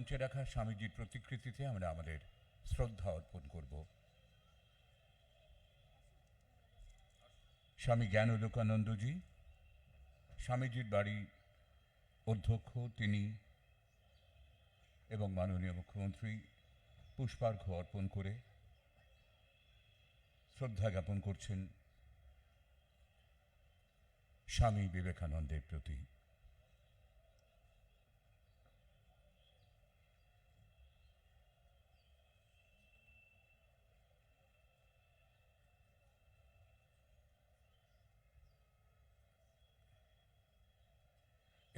মঞ্চে রাখা স্বামীজির প্রতিকৃতিতে আমরা আমাদের শ্রদ্ধা অর্পণ করব। স্বামী জ্ঞানালোকানন্দজি, স্বামীজির বাড়ি অধ্যক্ষ তিনি এবং মাননীয় মুখ্যমন্ত্রী পুষ্পার্ঘ্য অর্পণ করে শ্রদ্ধা জ্ঞাপন করছেন স্বামী বিবেকানন্দের প্রতি।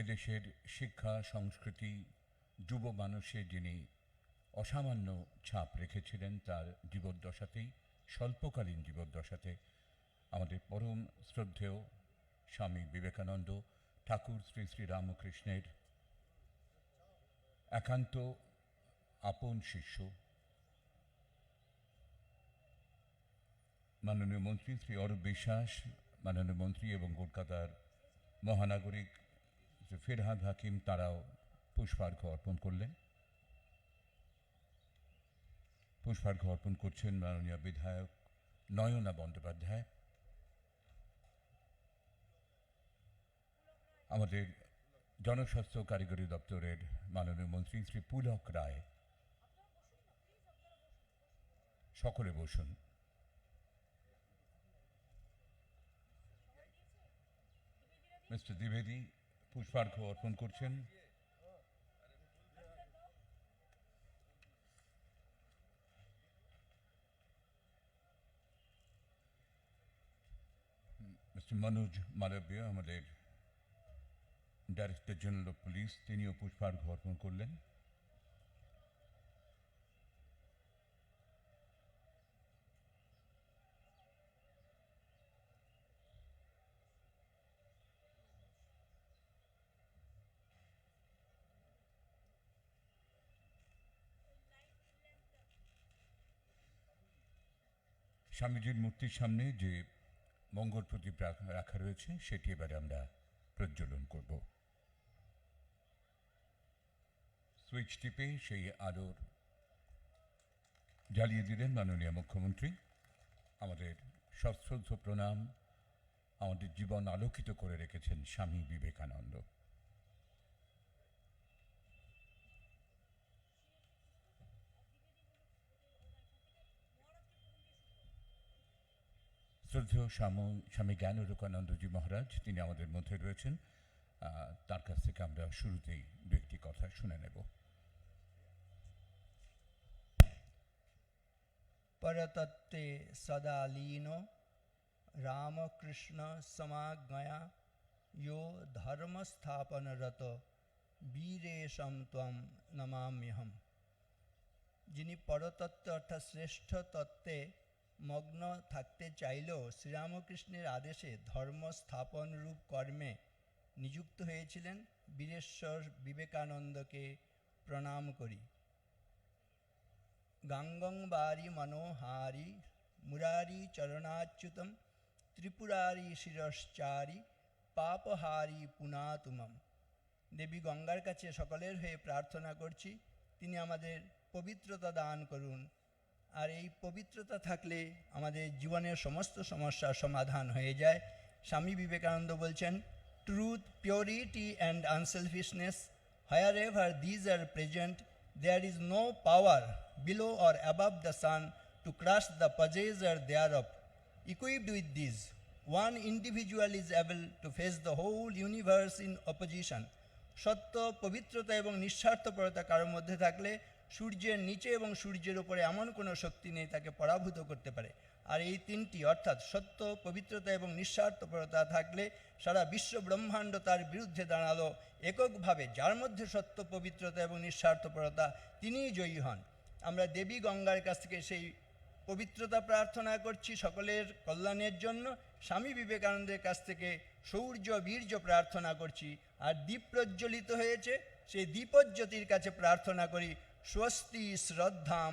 এদেশের শিক্ষা সংস্কৃতি যুব মানুষে যিনি অসামান্য ছাপ রেখেছিলেন, তার জীবদ্দশাতেই, স্বল্পকালীন জীবদ্দশাতে আমাদের পরম শ্রদ্ধেয় স্বামী বিবেকানন্দ ঠাকুর শ্রী শ্রী রামকৃষ্ণের একান্ত আপন শিষ্য, মাননীয় মন্ত্রী শ্রী অরূপ বিশ্বাস, মাননীয় মন্ত্রী এবং কলকাতার মহানাগরিক শ্রী ফিরহাদ হাকিম, তারাও পুষ্পার্ঘ্য অর্পণ করলেন। পুষ্পার্ঘ্য অর্পণ করছেন মাননীয় বিধায়ক নয়না বন্দ্যোপাধ্যায়, আমাদের জনস্বাস্থ্য কারিগরি দপ্তরের মাননীয় মন্ত্রী শ্রী পুলক রায়। সকলে বসুন। মিস্টার দ্বিবেদী পুষ্পার্ঘ্য অর্পণ করছেন। মিস্টার মনোজ মালব্য, আমাদের ডাইরেক্টর জেনারেল অফ পুলিশ, তিনিও পুষ্পার্ঘ্য অর্পণ করলেন। স্বামীজির মূর্তির সামনে যে মঙ্গল প্রদীপ রাখা রয়েছে সেটি এবারে আমরা প্রজ্বলন করব। সুইচ টিপে সেই আলোর জ্বালিয়ে দিলেন মাননীয় মুখ্যমন্ত্রী। আমাদের সশ্রদ্ধ প্রণাম। আমাদের জীবন আলোকিত করে রেখেছেন স্বামী বিবেকানন্দ। শ্রদ্ধেয় স্বামী জ্ঞানালোকানন্দজি মহারাজ, তিনি আমাদের মধ্যে রয়েছেন। তার কাছ থেকে আমরা শুরুতেই দু একটি কথা শুনে নেব। परतत्ते सदा लीनो रामकृष्ण समाज्ञया यो धर्मस्थापनरत वीरेशम त्वं नमाम्यहम्। যিনি পরতত্ত্বে অর্থাৎ শ্রেষ্ঠ তত্ত্বে মগ্ন থাকতে চাইলেও শ্রীরামকৃষ্ণের আদেশে ধর্ম স্থাপন রূপ কর্মে নিযুক্ত হয়েছিলেন, বীরেশ্বর বিবেকানন্দকে প্রণাম করি। গাঙ্গং বারি মনোহারি মুরারি চরণাচ্যুতম ত্রিপুরারি শিরশ্চারি পাপহারি পুনাতুমম। দেবী গঙ্গার কাছে সকলের হয়ে প্রার্থনা করছি, তিনি আমাদের পবিত্রতা দান করুন। আর এই পবিত্রতা থাকলে আমাদের জীবনের সমস্ত সমস্যার সমাধান হয়ে যায়। স্বামী বিবেকানন্দ বলছেন, truth, purity and unselfishness, wherever these are present, there is no power below or above the sun to crush the possessor thereof. Equipped with these, one individual is able to face the whole universe in opposition. সত্য, পবিত্রতা এবং নিঃস্বার্থপরতা কারোর মধ্যে থাকলে সূর্যের নিচে এবং সূর্যের উপরে এমন কোনো শক্তি নেই তাকে পরাভূত করতে পারে। আর এই তিনটি অর্থাৎ সত্য, পবিত্রতা এবং নিঃস্বার্থপরতা থাকলে সারা বিশ্ব ব্রহ্মাণ্ড তার বিরুদ্ধে দাঁড়ালো এককভাবে। যার মধ্যে সত্য, পবিত্রতা এবং নিঃস্বার্থপরতা, তিনিই জয়ী হন। আমরা দেবী গঙ্গার কাছ থেকে সেই পবিত্রতা প্রার্থনা করছি সকলের কল্যাণের জন্য। স্বামী বিবেকানন্দের কাছ থেকে শৌর্য, বীর্য প্রার্থনা করছি। আর দীপ প্রজ্বলিত হয়েছে, সেই দীপজ্যোতির কাছে প্রার্থনা করি, স্বস্তি শ্রদ্ধাম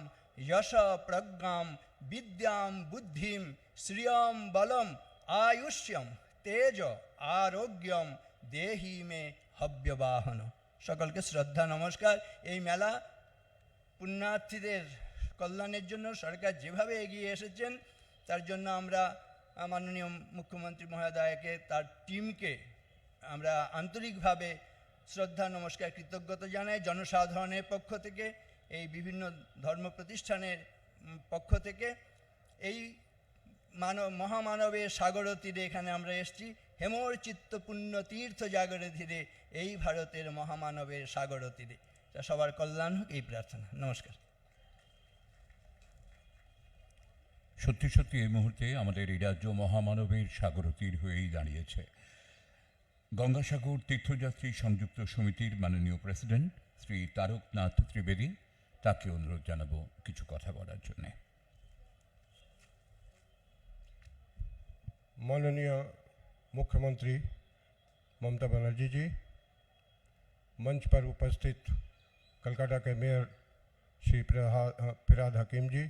যশ প্রজ্ঞাম বিদ্যাম বুদ্ধিম শ্রিয়ম বলম আয়ুষ্যম তেজ আরোগ্যম দেহি মে হব্যবাহন। সকলকে শ্রদ্ধা নমস্কার। এই মেলা পুণ্যার্থীদের কল্যাণের জন্য সরকার যেভাবে এগিয়ে এসেছেন তার জন্য আমরা মাননীয় মুখ্যমন্ত্রী মহোদয়কে, তার টিমকে আমরা আন্তরিকভাবে শ্রদ্ধা নমস্কার, কৃতজ্ঞতা জানাই। জনসাধারণের পক্ষ থেকে, এই বিভিন্ন ধর্ম প্রতিষ্ঠানের পক্ষ থেকে এই মহামানবের সাগর তীরে এখানে আমরা এসেছি। হেমর চিত্ত পুণ্য তীর্থ জাগরে ধীরে, এই ভারতের মহামানবের সাগর তীরে। তা সবার কল্যাণ হোক এই প্রার্থনা। নমস্কার। সত্যি সত্যি এই মুহূর্তে আমাদের এই রাজ্য মহামানবের সাগরতীর হয়েই দাঁড়িয়েছে। গঙ্গাসাগর তীর্থযাত্রী সংযুক্ত সমিতির মাননীয় প্রেসিডেন্ট শ্রী তারকনাথ ত্রিবেদী, তাকে অনুরোধ জানাবো কিছু কথা বলার জন্যে। माननीय मुख्यमंत्री ममता बनर्जी जी, मंच पर उपस्थित कलकत्ता के मेयर श्री फिरहाद हकीम जी,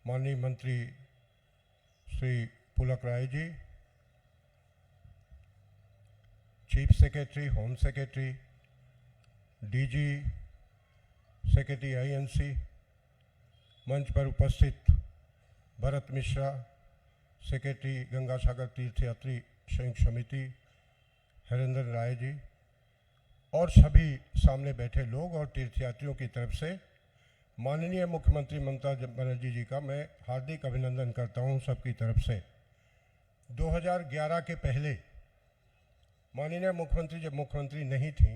माननीय मंत्री Shri Pulak Roy ji, chief secretary, home secretary, DG, secretary INC, मंच पर उपस्थित भरत मिश्रा, सेक्रेटरी गंगा सागर तीर्थयात्री संयुक्त समिति, हरेंद्र राय जी, और सभी सामने बैठे लोग और तीर्थयात्रियों की तरफ से माननीय मुख्यमंत्री ममता बनर्जी जी का मैं हार्दिक अभिनंदन करता हूं सबकी तरफ से। 2011 के पहले माननीय मुख्यमंत्री जब मुख्यमंत्री नहीं थी,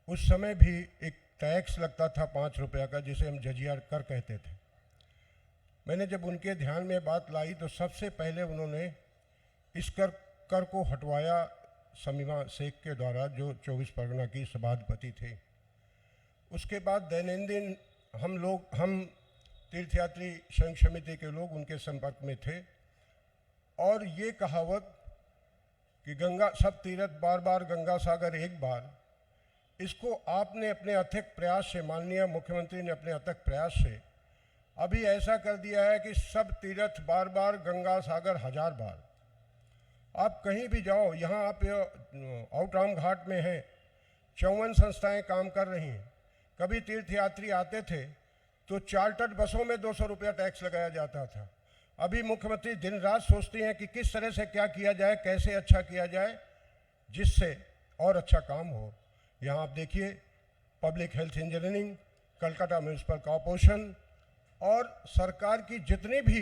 उस समय भी एक टैक्स लगता था 5 रुपया का, जिसे हम जजिया कर कहते थे। मैंने जब उनके ध्यान में बात लाई तो सबसे पहले उन्होंने इस कर को हटवाया समीमा शेख के द्वारा, जो 24 परगना की सभापति थे। उसके बाद दैनंदिन हम तीर्थयात्री संघ समिति के लोग उनके संपर्क में थे, और ये कहावत कि गंगा सब तीर्थ बार बार गंगा सागर एक बार, इसको आपने अपने अथक प्रयास से, माननीय मुख्यमंत्री ने अपने अथक प्रयास से अभी ऐसा कर दिया है कि सब तीर्थ बार बार गंगा सागर 1000 बार। आप कहीं भी जाओ, यहाँ आप आउटराम घाट में हैं, 54 संस्थाएं काम कर रही हैं। कभी तीर्थयात्री आते थे तो चार्टर्ड बसों में 200 रुपया टैक्स लगाया जाता था। अभी मुख्यमंत्री दिन रात सोचती हैं कि किस तरह से क्या किया जाए, कैसे अच्छा किया जाए, जिससे और अच्छा काम हो। यहाँ आप देखिए, public health engineering, Calcutta municipal corporation और सरकार की जितनी भी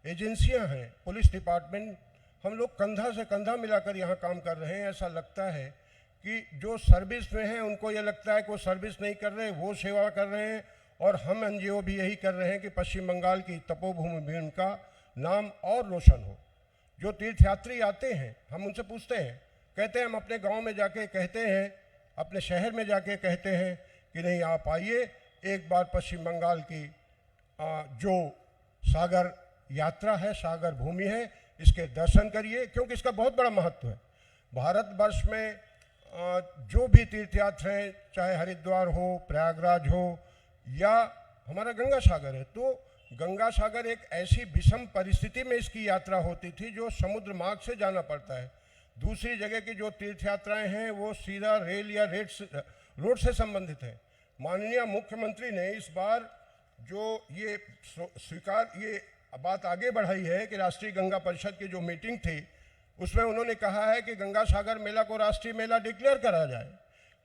एजेंसियां हैं, पुलिस डिपार्टमेंट, हम लोग कंधा से कंधा मिलाकर यहाँ काम कर रहे हैं। ऐसा लगता है कि जो सर्विस में हैं उनको ये लगता है कि वो सर्विस नहीं कर रहे, वो सेवा कर रहे हैं, और हम एनजीओ भी यही कर रहे हैं कि पश्चिम बंगाल की तपोभूमि में उनका नाम और रोशन हो। जो तीर्थयात्री आते हैं, हम उनसे पूछते हैं, कहते हैं हम अपने गाँव में जाके कहते हैं, अपने शहर में जाके कहते हैं कि नहीं, आप आइए, एक बार पश्चिम बंगाल की जो सागर यात्रा है, सागर भूमि है, इसके दर्शन करिए, क्योंकि इसका बहुत बड़ा महत्व है। भारतवर्ष में जो भी तीर्थयात्री हैं, चाहे हरिद्वार हो, प्रयागराज हो, या हमारा गंगा सागर है, तो गंगा सागर एक ऐसी विषम परिस्थिति में इसकी यात्रा होती थी जो समुद्र मार्ग से जाना पड़ता है। दूसरी जगह की जो तीर्थ यात्राएँ हैं वो सीधा रेल या रोड से संबंधित है। माननीय मुख्यमंत्री ने इस बार जो ये बात आगे बढ़ाई है कि राष्ट्रीय गंगा परिषद की जो मीटिंग थी, उसमें उन्होंने कहा है कि गंगा सागर मेला को राष्ट्रीय मेला डिक्लेयर करा जाए।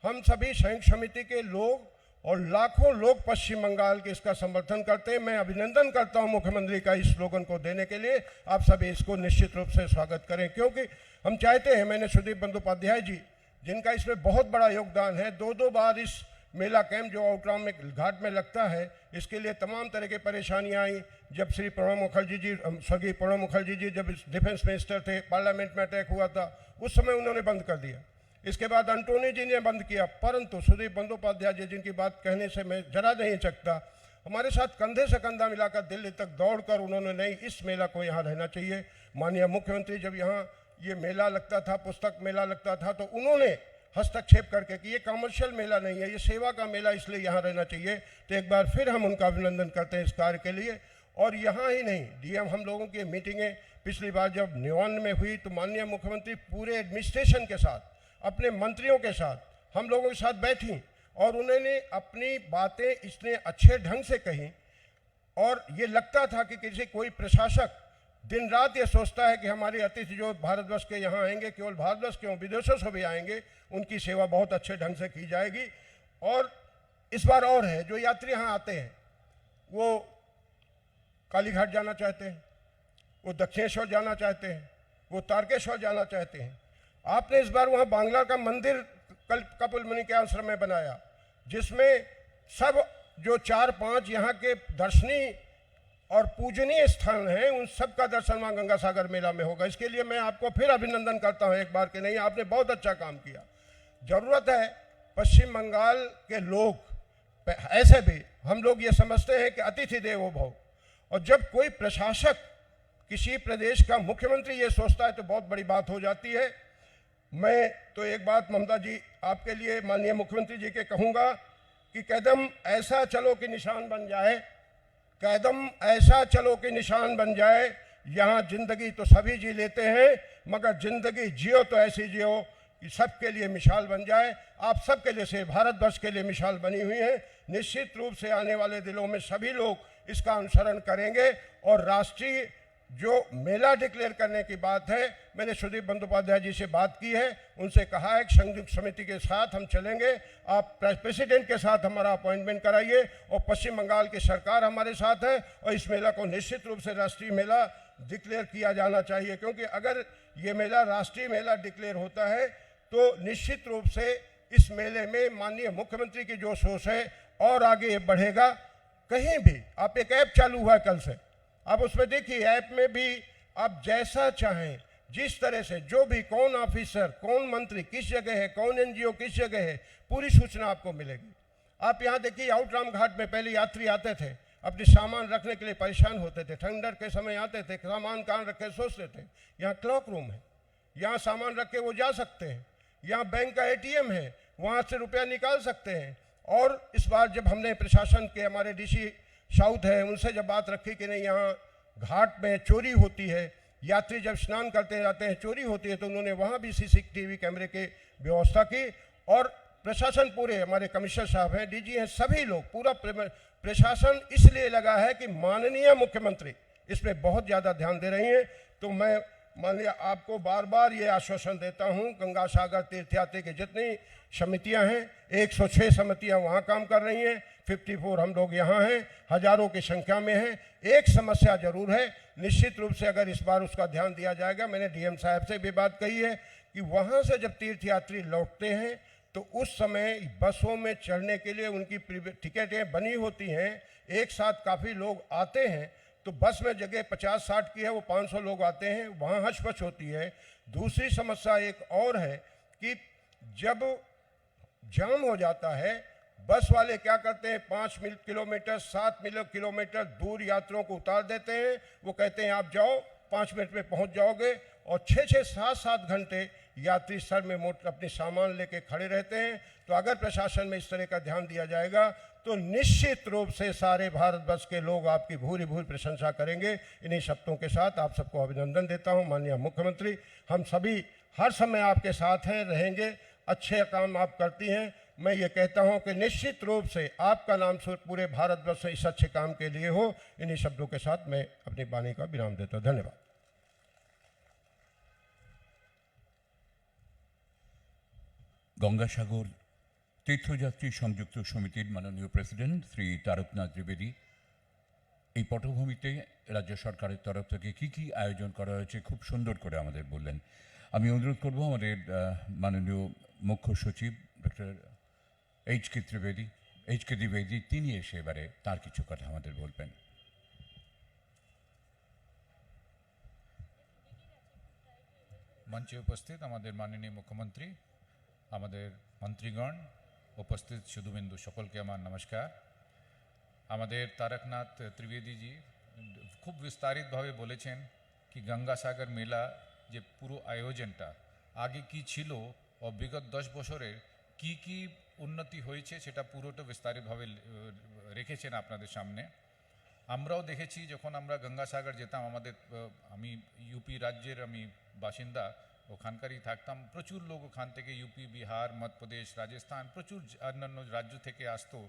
हम सभी संयुक्त समिति के लोग और लाखों लोग पश्चिम बंगाल के इसका समर्थन करते हैं। मैं अभिनंदन करता हूं मुख्यमंत्री का इस स्लोगन को देने के लिए। आप सभी इसको निश्चित रूप से स्वागत करें, क्योंकि हम चाहते हैं, मैंने सुदीप बंदोपाध्याय जी, जिनका इसमें बहुत बड़ा योगदान है, 2-2 बार इस मेला कैंप जो आउटराम में घाट में लगता है, इसके लिए तमाम तरह की परेशानियां आई। जब श्री प्रणब मुखर्जी जी, स्वर्गीय प्रणब मुखर्जी जी जब डिफेंस मिनिस्टर थे, पार्लियामेंट में अटैक हुआ था, उस समय उन्होंने बंद कर दिया। इसके बाद अंटोनी जी ने बंद किया, परंतु सुदीप बंदोपाध्याय जी, जिनकी बात कहने से मैं जरा नहीं सकता, हमारे साथ कंधे से कंधा मिलाकर दिल्ली तक दौड़कर उन्होंने, नहीं, इस मेला को यहाँ रहना चाहिए। माननीय मुख्यमंत्री जब यहाँ ये मेला लगता था, पुस्तक मेला लगता था, तो उन्होंने हस्तक्षेप करके कि ये कमर्शियल मेला नहीं है, ये सेवा का मेला, इसलिए यहाँ रहना चाहिए। तो एक बार फिर हम उनका अभिनंदन करते हैं इस कार्य के लिए। और यहाँ ही नहीं, डीएम हम लोगों की मीटिंगें पिछली बार जब निवान में हुई तो माननीय मुख्यमंत्री पूरे एडमिनिस्ट्रेशन के साथ, अपने मंत्रियों के साथ हम लोगों के साथ बैठी और उन्होंने अपनी बातें इतने अच्छे ढंग से कही, और ये लगता था कि किसी कोई प्रशासक दिन रात ये सोचता है कि हमारे अतिथि जो भारतवर्ष के यहाँ आएंगे, केवल भारतवर्ष क्यों विदेशों से भी आएंगे, उनकी सेवा बहुत अच्छे ढंग से की जाएगी। और इस बार और है, जो यात्री यहाँ आते हैं वो कालीघाट जाना चाहते हैं, वो दक्षिणेश्वर जाना चाहते हैं, वो तारकेश्वर जाना चाहते हैं। आपने इस बार वहाँ बांग्ला का मंदिर कपिल मुनि के आश्रम में बनाया, जिसमें सब जो 4-5 यहाँ के दर्शनीय और पूजनीय स्थान हैं, उन सब का दर्शन वहाँ गंगा सागर मेला में होगा। इसके लिए मैं आपको फिर अभिनंदन करता हूँ एक बार के नहीं, आपने बहुत अच्छा काम किया। जरूरत है पश्चिम बंगाल के लोग, ऐसे भी हम लोग ये समझते हैं कि अतिथि देवो भव, और जब कोई प्रशासक किसी प्रदेश का मुख्यमंत्री ये सोचता है तो बहुत बड़ी बात हो जाती है। मैं तो एक बात ममता जी आपके लिए, माननीय मुख्यमंत्री जी के कहूँगा कि कदम ऐसा चलो कि निशान बन जाए, कदम ऐसा चलो कि निशान बन जाए। यहाँ जिंदगी तो सभी जी लेते हैं, मगर जिंदगी जियो तो ऐसी जियो कि सबके लिए मिसाल बन जाए। आप सबके लिए से भारतवर्ष के लिए मिसाल बनी हुई है। निश्चित रूप से आने वाले दिनों में सभी लोग इसका अनुसरण करेंगे। और राष्ट्रीय जो मेला डिक्लेयर करने की बात है, मैंने सुदीप बंदोपाध्याय जी से बात की है, उनसे कहा है कि संयुक्त समिति के साथ हम चलेंगे, आप प्रेसिडेंट के साथ हमारा अपॉइंटमेंट कराइए, और पश्चिम बंगाल की सरकार हमारे साथ है, और इस मेला को निश्चित रूप से राष्ट्रीय मेला डिक्लेयर किया जाना चाहिए। क्योंकि अगर ये मेला राष्ट्रीय मेला डिक्लेयर होता है तो निश्चित रूप से इस मेले में माननीय मुख्यमंत्री की जो सोच है और आगे बढ़ेगा। कहीं भी आप एक ऐप चालू हुआ है कल से, आप उसमें देखिए, ऐप में भी आप जैसा चाहें, जिस तरह से जो भी कौन ऑफिसर, कौन मंत्री किस जगह है, कौन एनजीओ किस जगह है, पूरी सूचना आपको मिलेगी। आप यहाँ देखिए, आउटराम घाट में पहले यात्री आते थे, अपने सामान रखने के लिए परेशान होते थे, ठंडर के समय आते थे, सामान कहाँ रखे सोचते थे। यहाँ क्लॉक रूम है, यहाँ सामान रख के वो जा सकते हैं। यहाँ बैंक का एटीएम है, वहाँ से रुपया निकाल सकते हैं। और इस बार जब हमने प्रशासन के, हमारे डीसी साउथ है, उनसे जब बात रखी कि नहीं यहाँ घाट में चोरी होती है, यात्री जब स्नान करते जाते हैं चोरी होती है, तो उन्होंने वहाँ भी सीसीटीवी कैमरे की व्यवस्था की। और प्रशासन पूरे, हमारे कमिश्नर साहब हैं, डीजी हैं, सभी लोग, पूरा प्रशासन इसलिए लगा है कि माननीय मुख्यमंत्री इस पर बहुत ज़्यादा ध्यान दे रही हैं। तो मैं माननीय आपको बार बार ये आश्वासन देता हूँ, गंगा सागर तीर्थयात्री की जितनी समितियां हैं, 106 समितियां वहाँ काम कर रही हैं, 54 हम लोग यहाँ हैं, हजारों की संख्या में हैं। एक समस्या जरूर है, निश्चित रूप से अगर इस बार उसका ध्यान दिया जाएगा, मैंने डीएम साहब से भी बात कही है कि वहाँ से जब तीर्थयात्री लौटते हैं तो उस समय बसों में चढ़ने के लिए उनकी टिकटें बनी होती हैं। एक साथ काफ़ी लोग आते हैं, तो बस में जगह 50-60 की है, वो 500 लोग आते हैं, वहाँ हचपच होती है। दूसरी समस्या एक और है कि जब जाम हो जाता है, बस वाले क्या करते हैं, 5 किलोमीटर 7 किलोमीटर दूर यात्रियों को उतार देते हैं। वो कहते हैं आप जाओ, 5 मिनट में पहुंच जाओगे, और 6-6 7-7 घंटे यात्री सर में मोट अपने सामान लेके खड़े रहते हैं। तो अगर प्रशासन में इस तरह का ध्यान दिया जाएगा तो निश्चित रूप से सारे भारतवर्ष के लोग आपकी भूरी भूरी प्रशंसा करेंगे। इन्हीं शब्दों के साथ आप सबको अभिनंदन देता हूं। माननीय मुख्यमंत्री, हम सभी हर समय आपके साथ हैं, रहेंगे। अच्छे काम आप करती हैं। मैं ये कहता हूं कि निश्चित रूप से आपका नाम पूरे भारतवर्ष में इस अच्छे काम के लिए हो। इन्हीं शब्दों के साथ मैं अपनी वाणी का विराम देता हूं। धन्यवाद। গঙ্গাসাগর তীর্থযাত্রী সংযুক্ত সমিতির মাননীয় প্রেসিডেন্ট শ্রী তারকনাথ ত্রিবেদী, এই পটভূমিতে রাজ্য সরকারের তরফ থেকে কি আয়োজন করা হয়েছে খুব সুন্দর করে আমাদের বললেন। আমি অনুরোধ করব আমাদের মাননীয় মুখ্য সচিব ডক্টর এইচ কে দ্বিবেদী, তিনি এসে এবারে তার কিছু কথা আমাদের বলবেন। मंचे उपस्थित हमारे माननीय मुख्यमंत्री, हमारे मंत्रीगण, उपस्थित शुधुबिंदु सकल के आमार नमस्कार। हमारे तारकनाथ त्रिवेदी जी खूब विस्तारित भावे बोलेছেন कि गंगा सागर मेला जे पुरो आयोजनटा आगे की छिलो और विगत 10 বছরের की उन्नति হয়েছে সেটা পুরোটা বিস্তারিতভাবে রেখেছেন আপনাদের সামনে। আমরাও দেখেছি যখন আমরা গঙ্গা সাগর যেতাম, আমাদের আমি ইউপি রাজ্যের আমি বাসিন্দা, ওখানকারই থাকতাম। প্রচুর লোক ওখান থেকে ইউপি, বিহার, মধ্যপ্রদেশ, রাজস্থান, প্রচুর অন্যান্য রাজ্য থেকে আসতো।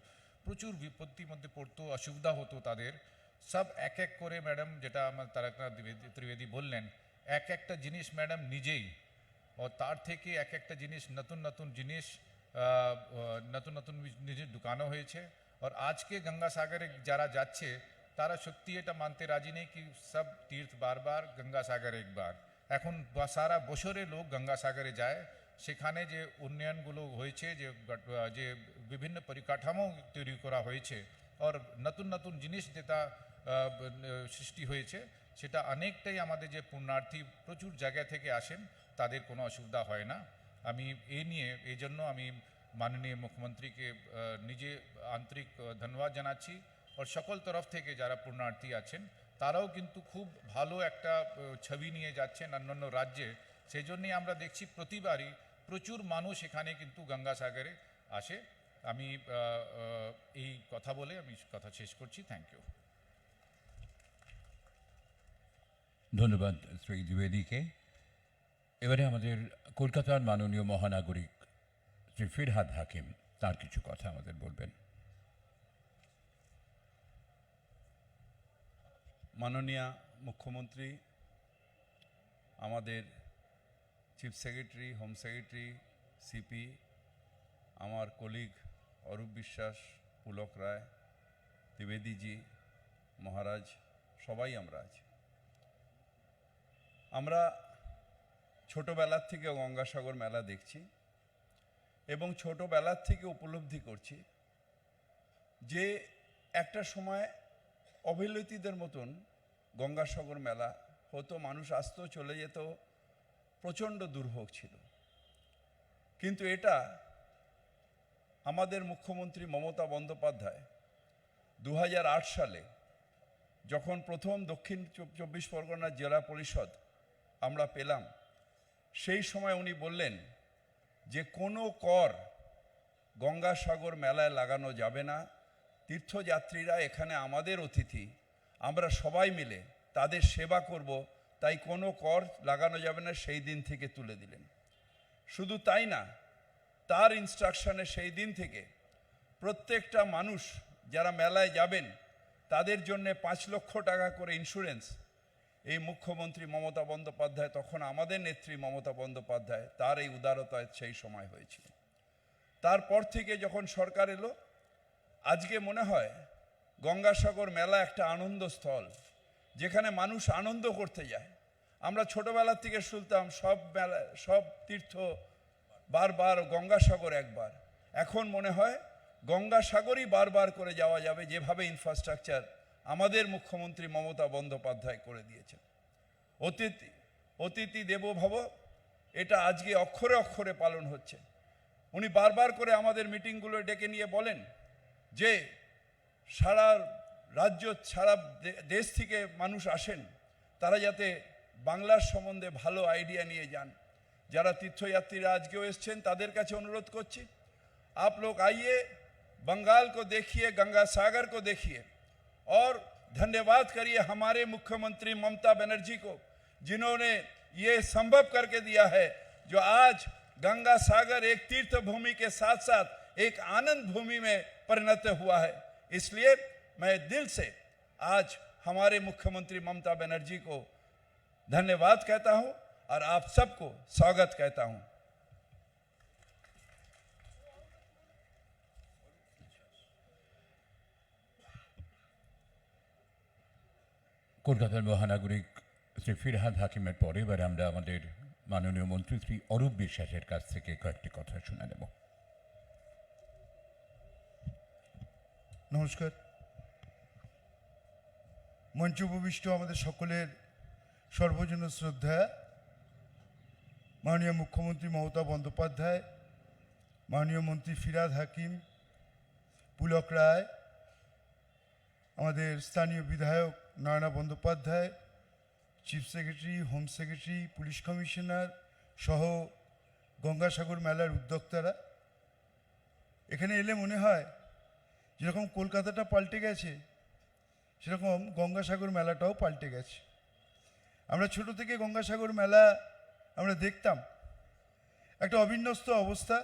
প্রচুর বিপত্তির মধ্যে পড়তো, অসুবিধা হতো তাদের। সব এক এক করে ম্যাডাম, যেটা আমার তারকনাথ ত্রিবেদী বললেন, এক একটা জিনিস ম্যাডাম নিজেই, ও তার থেকে এক একটা জিনিস নতুন নতুন জিনিস নতুন নতুন জিনিস ঢুকানো হয়েছে। আর আজকে গঙ্গাসাগরে যারা যাচ্ছে তারা সত্যি এটা মানতে রাজি নেই কি সব তীর্থ বারবার, গঙ্গাসাগর একবার। এখন সারা বছরে লোক গঙ্গাসাগরে যায়। সেখানে যে উন্নয়নগুলো হয়েছে, যে বিভিন্ন পরিকাঠামো তৈরি করা হয়েছে, আর নতুন নতুন জিনিস যেটা সৃষ্টি হয়েছে, সেটা অনেকটাই আমাদের যে পুণ্যার্থী প্রচুর জায়গা থেকে আসেন তাদের কোনো অসুবিধা হয় না। আমি এই জন্য আমি মাননীয় মুখ্যমন্ত্রীকে নিজে আন্তরিক ধন্যবাদ জানাচ্ছি। আর সকল তরফ থেকে যারা পুণ্যার্থী আছেন তারাও কিন্তু খুব ভালো একটা ছবি নিয়ে যাচ্ছেন অন্যান্য রাজ্যে। সেই জন্যই আমরা দেখছি প্রতিবারই প্রচুর মানুষ এখানে কিন্তু গঙ্গাসাগরে আসে। আমি এই কথা বলে আমি কথা শেষ করছি। Thank you. ধন্যবাদ শ্রী দ্বিবেদীকে। এবারে আমাদের কলকাতার মাননীয় মহানাগরিক শ্রী ফিরহাদ হাকিম তার কিছু কথা আমাদের বলবেন। মাননীয় মুখ্যমন্ত্রী, আমাদের chief secretary, home secretary, CP, আমার কলিগ অরূপ বিশ্বাস, পুলক রায়, দ্বিবেদীজি মহারাজ, সবাই আমরা আছি। আমরা ছোটোবেলার থেকে গঙ্গাসাগর মেলা দেখছি এবং ছোটোবেলার থেকে উপলব্ধি করছি যে একটা সময় অভিলতিদের মতন গঙ্গাসাগর মেলা হতো, মানুষ আসতো, চলে যেত, প্রচণ্ড দুর্ভোগ ছিল। কিন্তু এটা আমাদের মুখ্যমন্ত্রী মমতা বন্দ্যোপাধ্যায় 2008 সালে যখন প্রথম দক্ষিণ 24 পরগনার জেলা পরিষদ আমরা পেলাম, সেই সময় উনি বললেন যে কোনো কর গঙ্গাসাগর মেলায় লাগানো যাবে না। তীর্থযাত্রীরা এখানে আমাদের অতিথি, আমরা সবাই মিলে তাদের সেবা করব, তাই কোনো কর লাগানো যাবে না, সেই দিন থেকে তুলে দিলেন। শুধু তাই না, তার ইনস্ট্রাকশনে সেই দিন থেকে প্রত্যেকটা মানুষ যারা মেলায় যাবেন তাদের জন্য 5 লক্ষ টাকা করে ইন্স্যুরেন্স এই মুখ্যমন্ত্রী মমতা বন্দ্যোপাধ্যায়, তখন আমাদের নেত্রী মমতা বন্দ্যোপাধ্যায়, তার এই উদারতায় সেই সময় হয়েছিল। তারপর থেকে যখন সরকার এলো, আজকে মনে হয় গঙ্গাসাগর মেলা একটা আনন্দস্থল, যেখানে মানুষ আনন্দ করতে যায়। আমরা ছোটোবেলার থেকে শুনতাম সব মেলা, সব তীর্থ বারবার, গঙ্গাসাগর একবার। এখন মনে হয় গঙ্গাসাগরই বারবার করে যাওয়া যাবে, যেভাবে ইনফ্রাস্ট্রাকচার আমাদের মুখ্যমন্ত্রী মমতা বন্দ্যোপাধ্যায় করে দিয়েছেন। অতিথি দেবো ভব, এটা আজকে অক্ষরে অক্ষরে পালন হচ্ছে। উনি বারবার করে আমাদের মিটিংগুলো ডেকে নিয়ে বলেন যে সারা রাজ্য, সারা দেশ থেকে মানুষ আসেন, তারা যাতে বাংলার সম্বন্ধে ভালো আইডিয়া নিয়ে যান। যারা तीर्थयात्रीরা আজকেও এসছেন তাদের কাছে অনুরোধ করছি, आप लोग आइए, बंगाल को देखिए, गंगा सागर को देखिए और धन्यवाद करिए हमारे मुख्यमंत्री ममता बनर्जी को, जिन्होंने ये संभव करके दिया है जो आज गंगा सागर एक तीर्थ भूमि के साथ साथ एक आनंद भूमि में परिणत हुआ है। इसलिए मैं दिल से आज हमारे मुख्यमंत्री ममता बनर्जी को धन्यवाद कहता हूं और आप सबको स्वागत कहता हूं। কলকাতার মহানাগরিক শ্রী ফিরহাদ হাকিমের পরে এবার আমরা আমাদের মাননীয় মন্ত্রী শ্রী অরূপ বিশ্বাসের কাছ থেকে কয়েকটি কথা শুনে নেব। নমস্কার। মঞ্চ উপবিষ্ট আমাদের সকলের সর্বজন শ্রদ্ধা মাননীয় মুখ্যমন্ত্রী মমতা বন্দ্যোপাধ্যায়, মাননীয় মন্ত্রী ফিরহাদ হাকিম, পুলক রায়, আমাদের স্থানীয় বিধায়ক Nayna Bandyopadhyay, chief secretary, home secretary, police commissioner সহ গঙ্গাসাগর মেলার উদ্যোক্তারা, এখানে এলে মনে হয় যেরকম কলকাতাটা পাল্টে গেছে সেরকম গঙ্গাসাগর মেলাটাও পাল্টে গেছে। আমরা ছোট থেকে গঙ্গাসাগর মেলা আমরা দেখতাম একটা অবিন্যস্ত অবস্থা।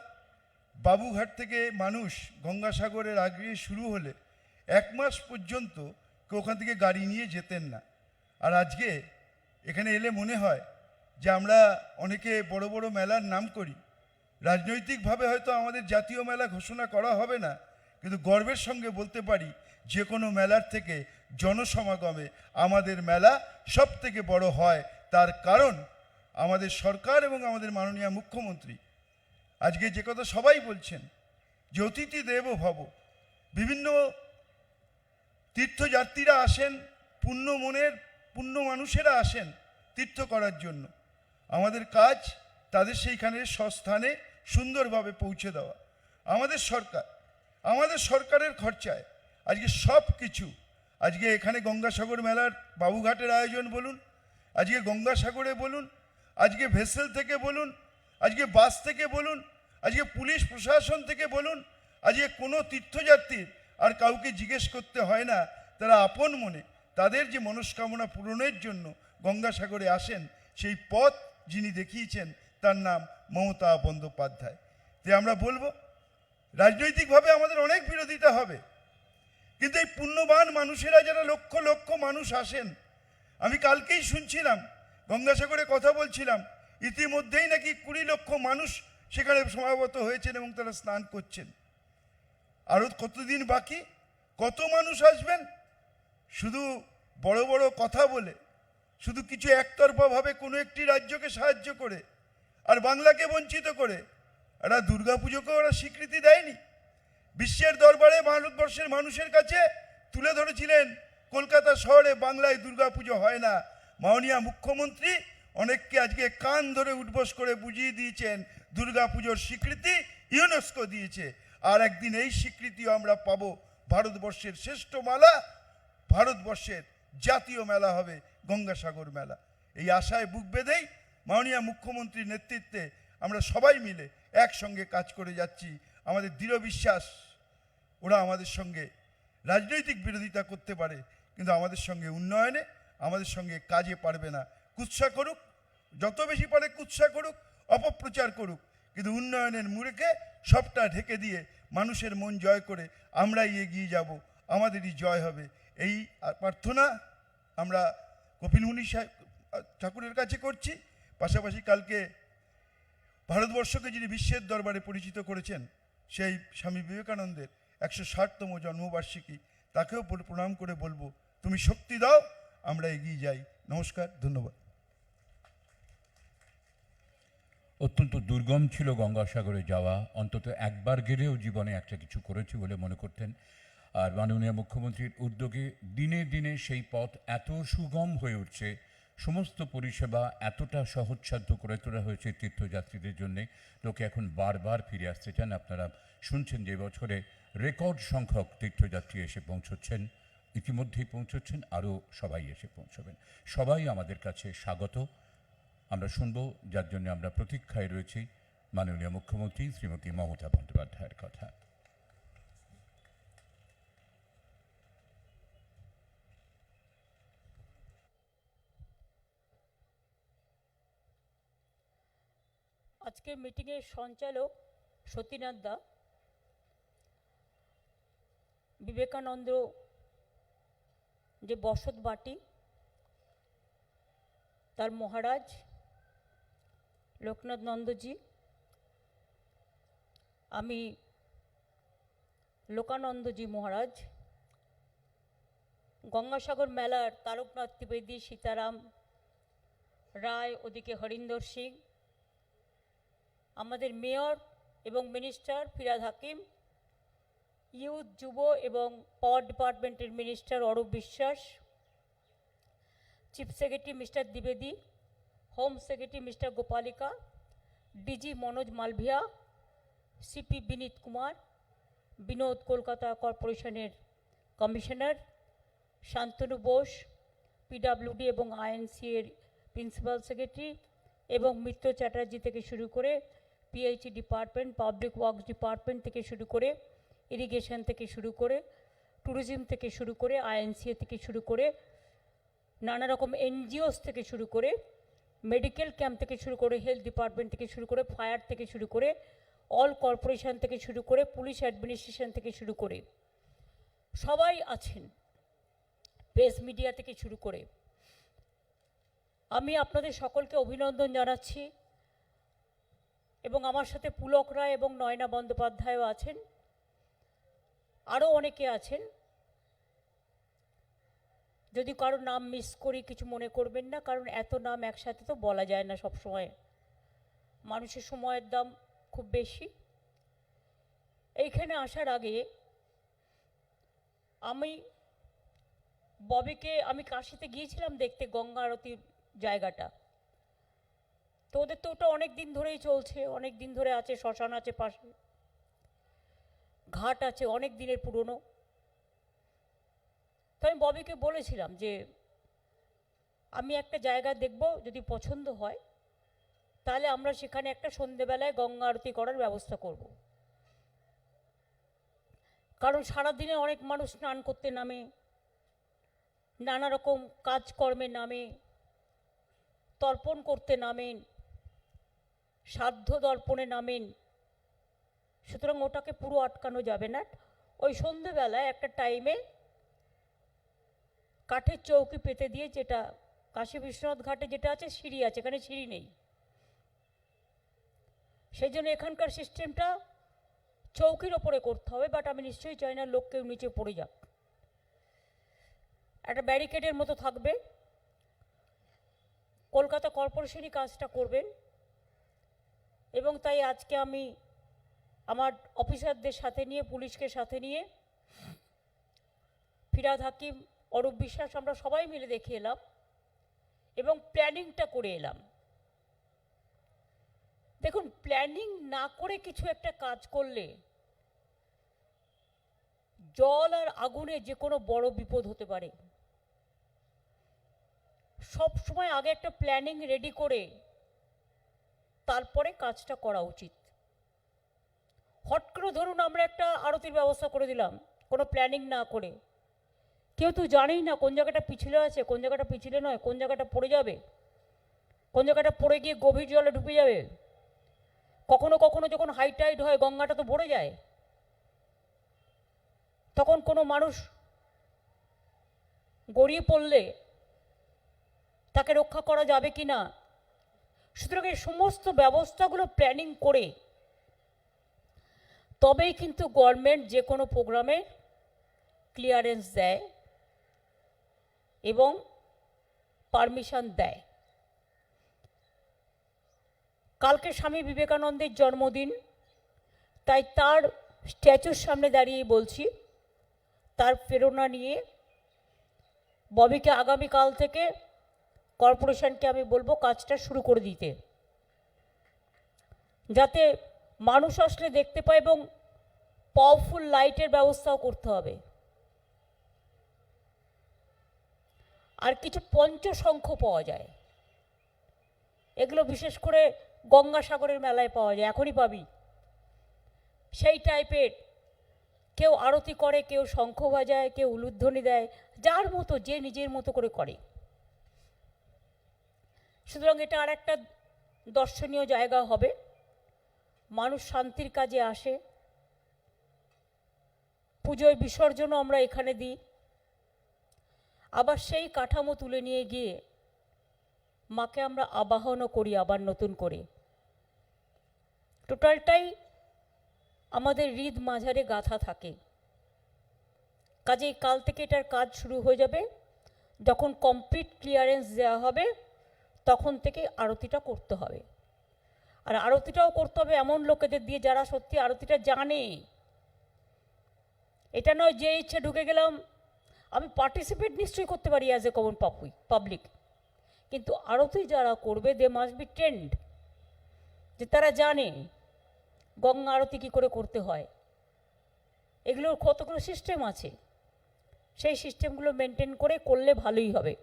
বাবুঘাট থেকে মানুষ গঙ্গাসাগরের আগে শুরু হলে 1 মাস পর্যন্ত কেউ ওখান থেকে গাড়ি নিয়ে যেতেন না। আর আজকে এখানে এলে মনে হয় যে আমরা অনেকে বড় বড় মেলার নাম করি, রাজনৈতিকভাবে হয়তো আমাদের জাতীয় মেলা ঘোষণা করা হবে না, কিন্তু গর্বের সঙ্গে বলতে পারি যে কোনো মেলার থেকে জনসমাগমে আমাদের মেলা সব থেকে বড় হয়। তার কারণ আমাদের সরকার এবং আমাদের মাননীয় মুখ্যমন্ত্রী আজকে যে কথা সবাই বলছেন যে অতিথি দেব ভব, বিভিন্ন তীর্থযাত্রীরা আসেন, পুণ্য মনের পুণ্য মানুষেরা আসেন তীর্থ করার জন্য। আমাদের কাজ তাদের সেইখানে স্বস্থানে সুন্দরভাবে পৌঁছে দেওয়া। আমাদের সরকারের খরচায় আজকে সব কিছু, আজকে এখানে গঙ্গাসাগর মেলার বাবুঘাটের আয়োজন বলুন, আজকে গঙ্গাসাগরে বলুন, আজকে ভেসেল থেকে বলুন, আজকে বাস থেকে বলুন, আজকে পুলিশ প্রশাসন থেকে বলুন, আজকে কোনো তীর্থযাত্রীর আর কাউকে জিজ্ঞেস করতে হয় না, তারা আপন মনে তাদের যে মনস্কামনা পূরণের জন্য গঙ্গাসাগরে আসেন, সেই পথ যিনি দেখিয়েছেন তার নাম মমতা বন্দ্যোপাধ্যায়। তাই আমরা বলবো, রাজনৈতিকভাবে আমাদের অনেক বিরোধিতা হবে, কিন্তু এই পুণ্যবান মানুষেরা যারা লক্ষ লক্ষ মানুষ আসেন, আমি কালকেই শুনছিলাম, গঙ্গাসাগরে কথা বলছিলাম, ইতিমধ্যেই নাকি 20 লক্ষ মানুষ সেখানে সমাগত হয়েছেন এবং তারা স্নান করছেন। আরও কতদিন বাকি, কত মানুষ আসবেন? শুধু বড় বড় কথা বলে, শুধু কিছু একতরফাভাবে কোনো একটি রাজ্যকে সাহায্য করে আর বাংলাকে বঞ্চিত করে এরা দুর্গাপুজোকে ওরা স্বীকৃতি দেয়নি। বিশ্বের দরবারে ভারতবর্ষের মানুষের কাছে তুলে ধরেছিলেন কলকাতা শহরে বাংলায় দুর্গাপুজো হয় না। মাননীয় মুখ্যমন্ত্রী অনেককে আজকে কান ধরে উঠবোস করে বুঝিয়ে দিয়েছেন দুর্গাপুজোর স্বীকৃতি ইউনেস্কো দিয়েছে। আর একদিন এই স্বীকৃতিও আমরা পাবো। ভারতবর্ষের শ্রেষ্ঠ মেলা, ভারতবর্ষের জাতীয় মেলা হবে গঙ্গাসাগর মেলা। এই আশায় বুক বেঁধেই মাননীয় মুখ্যমন্ত্রীর নেতৃত্বে আমরা সবাই মিলে একসঙ্গে কাজ করে যাচ্ছি। আমাদের দৃঢ় বিশ্বাস ওরা আমাদের সঙ্গে রাজনৈতিক বিরোধিতা করতে পারে, কিন্তু আমাদের সঙ্গে উন্নয়নে, আমাদের সঙ্গে কাজে পারবে না। কুৎসা করুক, যত বেশি পারে কুৎসা করুক, অপপ্রচার করুক, কিন্তু উন্নয়নের মুখে সবটা ঢেকে দিয়ে মানুষের মন জয় করে আমরাই এগিয়ে যাব, আমাদেরই জয় হবে। এই প্রার্থনা আমরা কপিলমুনি ঠাকুরের কাছে করছি। পাশাপাশি কালকে ভারতবর্ষকে যিনি বিশ্বের দরবারে পরিচিত করেছেন, সেই স্বামী বিবেকানন্দের 160তম জন্মবার্ষিকী, তাকেও প্রণাম করে বলবো, তুমি শক্তি দাও, আমরা এগিয়ে যাই। নমস্কার, ধন্যবাদ। অত্যন্ত দুর্গম ছিল গঙ্গাসাগরে যাওয়া, অন্তত একবার গেলেও জীবনে একটা কিছু করেছি বলে মনে করতেন। আর মাননীয় মুখ্যমন্ত্রীর উদ্যোগে দিনে দিনে সেই পথ এত সুগম হয়ে উঠছে, সমস্ত পরিষেবা এতটা সহজসাধ্য করে তোলা হয়েছে তীর্থযাত্রীদের জন্যে, লোকে এখন বারবার ফিরে আসতে চান। আপনারা শুনছেন যে বছরে রেকর্ড সংখ্যক তীর্থযাত্রী এসে পৌঁছচ্ছেন, ইতিমধ্যেই পৌঁছচ্ছেন, আরও সবাই এসে পৌঁছবেন। সবাই আমাদের কাছে স্বাগত। আমরা শুনব, যার জন্য আমরা প্রতীক্ষায় রয়েছি, মাননীয় মুখ্যমন্ত্রী শ্রীমতী মমতা বন্দ্যোপাধ্যায়ের কথা। আজকের মিটিংয়ের সঞ্চালক সতীনাথ দা, বিবেকানন্দ যে বসত বাটি, তার মহারাজ লোকনাথ নন্দজি, আমি লোকানন্দজি মহারাজ, গঙ্গাসাগর মেলার তারকনাথ ত্রিবেদী, সীতারাম রায়, ওদিকে হরিন্দর সিং, আমাদের মেয়র এবং মিনিস্টার ফিরাদ হাকিম, ইউথ, যুব এবং পাওয়ার ডিপার্টমেন্টের minister Arup Biswas, chief secretary mister দ্বিবেদী, home secretary mister Gopalika, DG Manoj Malviya, CP Vineet Kumar, Vinod Kolkata কর্পোরেশনের কমিশনার, শান্তনু বোস পিডাব্লিউডি এবং আইএনসি এর প্রিন্সিপাল সেক্রেটারি, এবং মিত্র চ্যাটার্জি থেকে শুরু করে PHE department, public works department থেকে শুরু করে, ইরিগেশন থেকে শুরু করে, ট্যুরিজম থেকে শুরু করে, আইএনসিএ থেকে শুরু করে, নানা রকম এনজিওস থেকে শুরু করে মেডিকেল ক্যাম্প থেকে শুরু করে, হেলথ ডিপার্টমেন্ট থেকে শুরু করে, ফায়ার থেকে শুরু করে, অল কর্পোরেশন থেকে শুরু করে, পুলিশ অ্যাডমিনিস্ট্রেশন থেকে শুরু করে সবাই আছেন, প্রেস মিডিয়া থেকে শুরু করে। আমি আপনাদের সকলকে অভিনন্দন জানাচ্ছি এবং আমার সাথে পুলক রায় এবং নয়না বন্দ্যোপাধ্যায়ও আছেন, আরও অনেকে আছেন। যদি কারো নাম মিস করি কিছু মনে করবেন না, কারণ এত নাম একসাথে তো বলা যায় না সব সময়, মানুষের সময়ের দাম খুব বেশি। এইখানে আসার আগে আমি কাশিতে গিয়েছিলাম দেখতে গঙ্গা আরতির জায়গাটা। তো ওদের তো ওটা অনেক দিন ধরেই চলছে, অনেক দিন ধরে আছে, শ্মশান আছে পাশে, ঘাট আছে অনেক দিনের পুরনো। তো আমি ববিকে বলেছিলাম যে আমি একটা জায়গা দেখব, যদি পছন্দ হয় তাহলে আমরা সেখানে একটা সন্ধেবেলায় গঙ্গা আরতি করার ব্যবস্থা করব। কারণ সারাদিনে অনেক মানুষ স্নান করতে নামে, নানা রকম কাজকর্মে নামে, তর্পণ করতে নামেন, সাধ্য দর্পণে নামেন। সুতরাং ওটাকে পুরো আটকানো যাবে না। ওই সন্ধেবেলায় একটা টাইমে কাঠের চৌকি পেতে দিয়ে, যেটা কাশী বিশ্বনাথ ঘাটে যেটা আছে সিঁড়ি আছে, এখানে সিঁড়ি নেই, সেই জন্য এখানকার সিস্টেমটা চৌকির ওপরে করতে হবে। বাট আমি নিশ্চয়ই চাই না লোক কেউ নিচে পড়ে যাক। একটা ব্যারিকেডের মতো থাকবে, কলকাতা কর্পোরেশনই কাজটা করবেন। এবং তাই আজকে আমি আমার অফিসারদের সাথে নিয়ে, পুলিশকে সাথে নিয়ে, ফিরাদ হাকিম, অরূপ বিশ্বাস, আমরা সবাই মিলে দেখে এলাম এবং প্ল্যানিংটা করে এলাম। দেখুন, প্ল্যানিং না করে কিছু একটা কাজ করলে জল আর আগুনে যে কোনো বড় বিপদ হতে পারে। সব সময় আগে একটা প্ল্যানিং রেডি করে তারপরে কাজটা করা উচিত। হট করে ধরুন আমরা একটা আরতির ব্যবস্থা করে দিলাম কোনো প্ল্যানিং না করে, কেউ তো জানেই না কোন জায়গাটা পিছলে আছে, কোন জায়গাটা পিছলে নয়, কোন জায়গাটা পড়ে যাবে, কোন জায়গাটা পড়ে গিয়ে গভীর জলে ডুবে যাবে। কখনো কখনো যখন হাই টাইড হয় গঙ্গাটা তো ভরে যায়, তখন কোনো মানুষ গড়িয়ে পড়লে তাকে রক্ষা করা যাবে কি না। সুতরাং এই সমস্ত ব্যবস্থাগুলো প্ল্যানিং করে তবেই কিন্তু গভর্নমেন্ট যে কোনো প্রোগ্রামে ক্লিয়ারেন্স দেয় এবং পারমিশন দেয়। কালকে স্বামী বিবেকানন্দের জন্মদিন, তাই তার স্ট্যাচুর সামনে দাঁড়িয়ে বলছি, তার প্রেরণা নিয়ে ববিকে আগামীকাল থেকে কর্পোরেশনকে আমি বলবো কাজটা শুরু করে দিতে, যাতে মানুষ আসলে দেখতে পায়। এবং পাওয়ারফুল লাইটের ব্যবস্থাও করতে হবে। আর কিছু পঞ্চশঙ্খ পাওয়া যায়, এগুলো বিশেষ করে গঙ্গাসাগরের মেলায় পাওয়া যায়, এখনই পাবি। সেই টাইপের কেউ আরতি করে, কেউ শঙ্খ বাজায়, কেউ উলুধ্বনি দেয়, যার মতো যে নিজের মতো করে করে। সুতরাং এটা আর একটা দর্শনীয় জায়গা হবে, মানুষ শান্তির কাজে আসে। পুজোয় বিসর্জনও আমরা এখানে দিই, আবার সেই কাঠামো তুলে নিয়ে গিয়ে মাকে আমরা আবাহনও করি আবার নতুন করে। টোটালটাই আমাদের হৃদ মাঝারে গাঁথা থাকে। কাজেই কাল থেকে এটার কাজ শুরু হয়ে যাবে। যখন কমপ্লিট ক্লিয়ারেন্স দেওয়া হবে তখন থেকে আরতিটা করতে হবে। আর আরতিটাও করতে হবে এমন লোকেদের দিয়ে যারা সত্যি আরতিটা জানে। এটা নয় যে ইচ্ছে ঢুকে গেলাম। আমি পার্টিসিপেট নিশ্চয়ই করতে পারি অ্যাজ এ কমন পাবলিক, কিন্তু আরতি যারা করবে দে মাস্ট বি ট্রেন্ড, যে তারা জানে গঙ্গা আরতি কী করে করতে হয়। এগুলোর কতগুলো সিস্টেম আছে, সেই সিস্টেমগুলো মেনটেন করে করলে ভালোই হবে।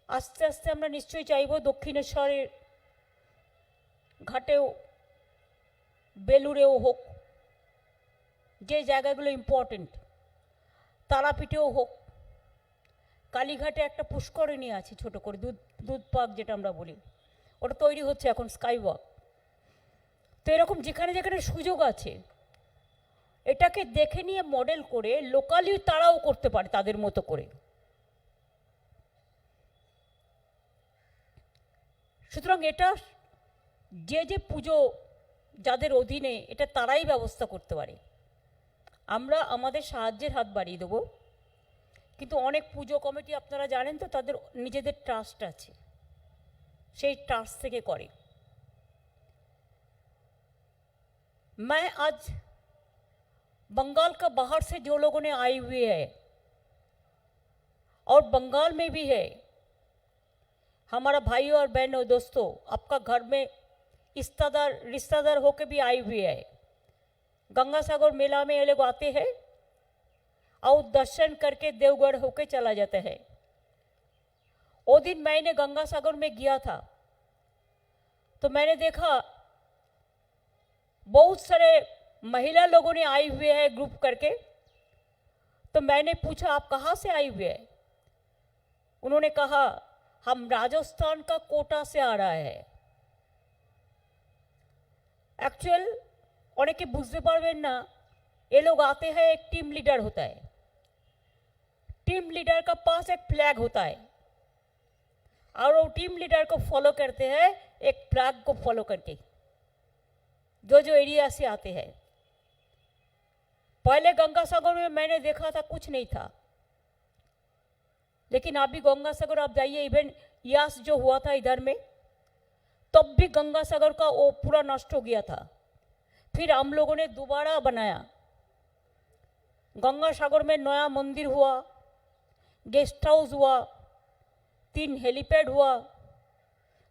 আস্তে আস্তে আমরা নিশ্চয়ই চাইব দক্ষিণেশ্বরের ঘাটেও, বেলুড়েও হোক, যে জায়গাগুলো ইম্পর্টেন্ট, তারাপীঠেও হোক, কালীঘাটে একটা পুষ্করিণী আছে ছোট করে, দুধ পাক যেটা আমরা বলি, ওটা তৈরি হচ্ছে এখন, স্কাই ওয়াক। তো এরকম যেখানে যেখানে সুযোগ আছে এটাকে দেখে নিয়ে মডেল করে লোকালি তারাও করতে পারে তাদের মতো করে। সুতরাং এটা যে পুজো যাদের অধীনে, এটা তারাই ব্যবস্থা করতে পারে। আমরা আমাদের সাহায্যের হাত বাড়িয়ে দেবো, কিন্তু অনেক পুজো কমিটি আপনারা জানেন তো, তাদের নিজেদের ট্রাস্ট আছে, সেই ট্রাস্ট থেকে করে। मैं आज बंगाल का बाहर से जो लोगों ने आई हुई है और बंगाल में भी है, हमारा भाइयों और बहनों दोस्तों, आपका घर में रिश्तेदार होके भी आई हुई है। गंगासागर मेला में ये लोग आते हैं और दर्शन करके देवगढ़ होके चला जाता है। वो दिन मैंने गंगासागर में गया था तो मैंने देखा बहुत सारे महिला लोगों ने आई हुए हैं ग्रुप करके। तो मैंने पूछा आप कहाँ से आई हुए हैं? उन्होंने कहा हम राजस्थान का कोटा से आ रहा है। एक्चुअल অনেকে বুঝতে পারবেন না, ये लोग आते हैं, एक टीम लीडर होता है, टीम लीडर का पास एक फ्लैग होता है और वो टीम लीडर को फॉलो करते हैं, एक फ्लैग को फॉलो करके जो एरिया से आते हैं। पहले गंगासागर में मैंने देखा था कुछ नहीं था, लेकिन अभी गंगासागर आप जाइए, इवेंट यास जो हुआ था इधर में, तब भी गंगासागर का वो पूरा नष्ट हो गया था। फिर हम लोगों ने दोबारा बनाया, गंगासागर में नया मंदिर हुआ, गेस्ट हाउस हुआ, 3 हेलीपैड हुआ,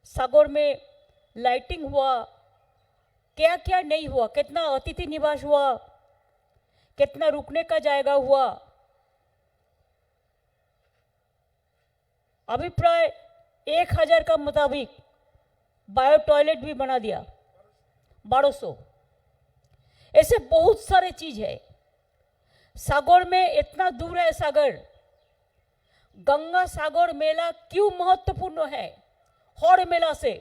सागर में लाइटिंग हुआ, क्या क्या नहीं हुआ, कितना अतिथि निवास हुआ, कितना रुकने का जगह हुआ। अभी प्राय 1000 का मुताबिक बायो टॉयलेट भी बना दिया, 1200। ऐसे बहुत सारे चीज है। सागर में इतना दूर है सागर, गंगा सागर मेला क्यों महत्वपूर्ण है? हर मेला से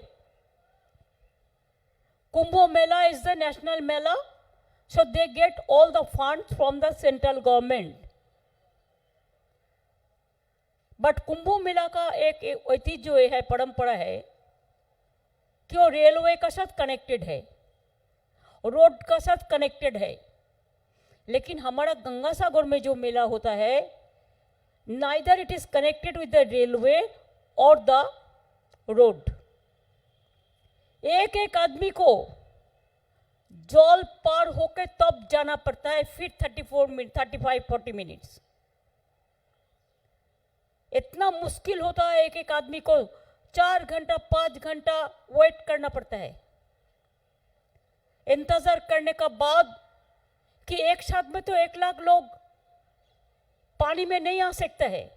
Kumbh Mela is the national Mela, so they get all the funds from the central government. But Kumbh Mela का एक ऐतिह्य जो है, परंपरा है कि वो रेलवे का साथ कनेक्टेड है, रोड का साथ कनेक्टेड है। लेकिन हमारा गंगासागर में जो मेला होता है, neither it is connected with the railway और द रोड। एक एक आदमी को जल पार होके तब जाना पड़ता है, फिर 35-40 मिनट्स। इतना मुश्किल होता है, एक एक आदमी को 4 घंटा 5 घंटा वेट करना पड़ता है, इंतजार करने का बाद कि एक साथ में तो 1 लाख लोग पानी में नहीं आ सकते हैं।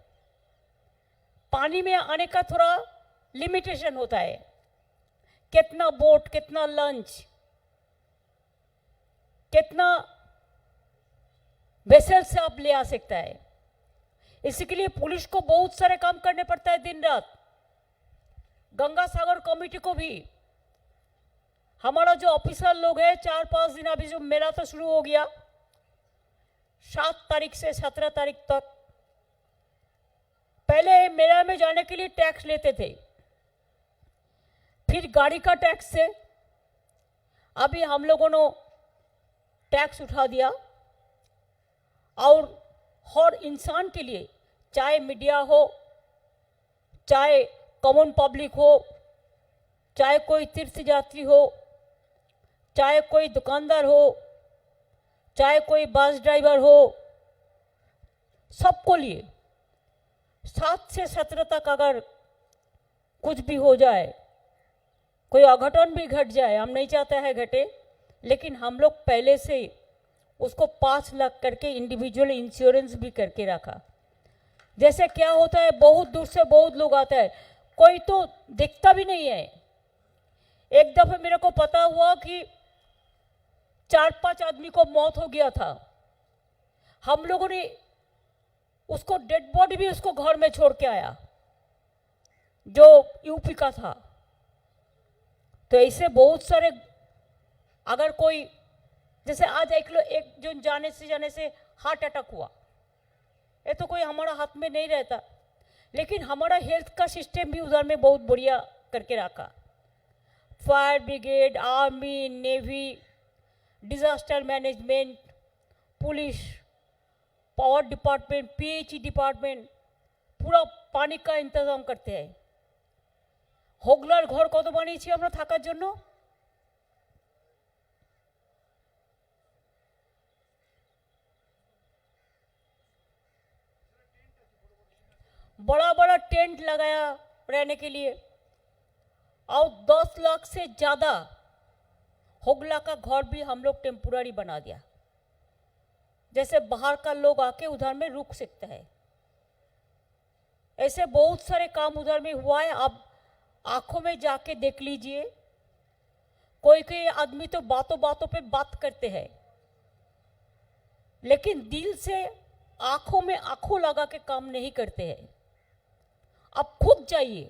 पानी में आने का थोड़ा लिमिटेशन होता है, कितना बोट, कितना लंच, कितना वेसल से आप ले आ सकता है। इसी के लिए पुलिस को बहुत सारे काम करने पड़ता है दिन रात। गंगा सागर कमेटी को भी, हमारा जो ऑफिसर लोग है, 4-5 दिन, अभी जो मेला तो शुरू हो गया 7 तारीख से 17 तारीख तक। पहले मेला में जाने के लिए टैक्स लेते थे, फिर गाड़ी का टैक्स से, अभी हम लोगों ने टैक्स उठा दिया और हर इंसान के लिए, चाहे मीडिया हो, चाहे कॉमन पब्लिक हो, चाहे कोई तीर्थ यात्री हो, चाहे कोई दुकानदार हो, चाहे कोई बस ड्राइवर हो, सबको लिए 7 से 17 तक अगर कुछ भी हो जाए, कोई अघटन भी घट जाए, हम नहीं चाहते हैं घटे, लेकिन हम लोग पहले से उसको 5 लाख करके इंडिविजुअल इंश्योरेंस भी करके रखा। जैसे क्या होता है, बहुत दूर से बहुत लोग आता है, कोई तो दिखता भी नहीं है। एक दफे मेरे को पता हुआ कि 4-5 आदमी को मौत हो गया था। हम लोगों ने उसको डेड बॉडी भी उसको घर में छोड़ के आया, जो यूपी का था। तो ऐसे बहुत सारे, अगर कोई, जैसे आज एक जो जाने से हार्ट अटैक हुआ, ये तो कोई हमारा हाथ में नहीं रहता, लेकिन हमारा हेल्थ का सिस्टम भी उधर में बहुत बढ़िया करके रखा। Fire brigade, army, navy, disaster management, police, power department, PHE department पूरा पानी का इंतजाम करते हैं। হোগলার ঘর কত বানিয়েছি আমরা থাকার জন্য। बड़ा बड़ा टेंट लगाया रहने के लिए, और 10 लाख से ज़्यादा होगला का घर भी हम लोग टेम्पोररी बना दिया, जैसे बाहर का लोग आके उधर में रुक सकता है। ऐसे बहुत सारे काम उधर में हुआ है, आप आंखों में जाके देख लीजिए। कोई कोई आदमी तो बातों बातों पे बात करते हैं, लेकिन दिल से आंखों में आंखों लगा के काम नहीं करते हैं। आप खुद जाइए,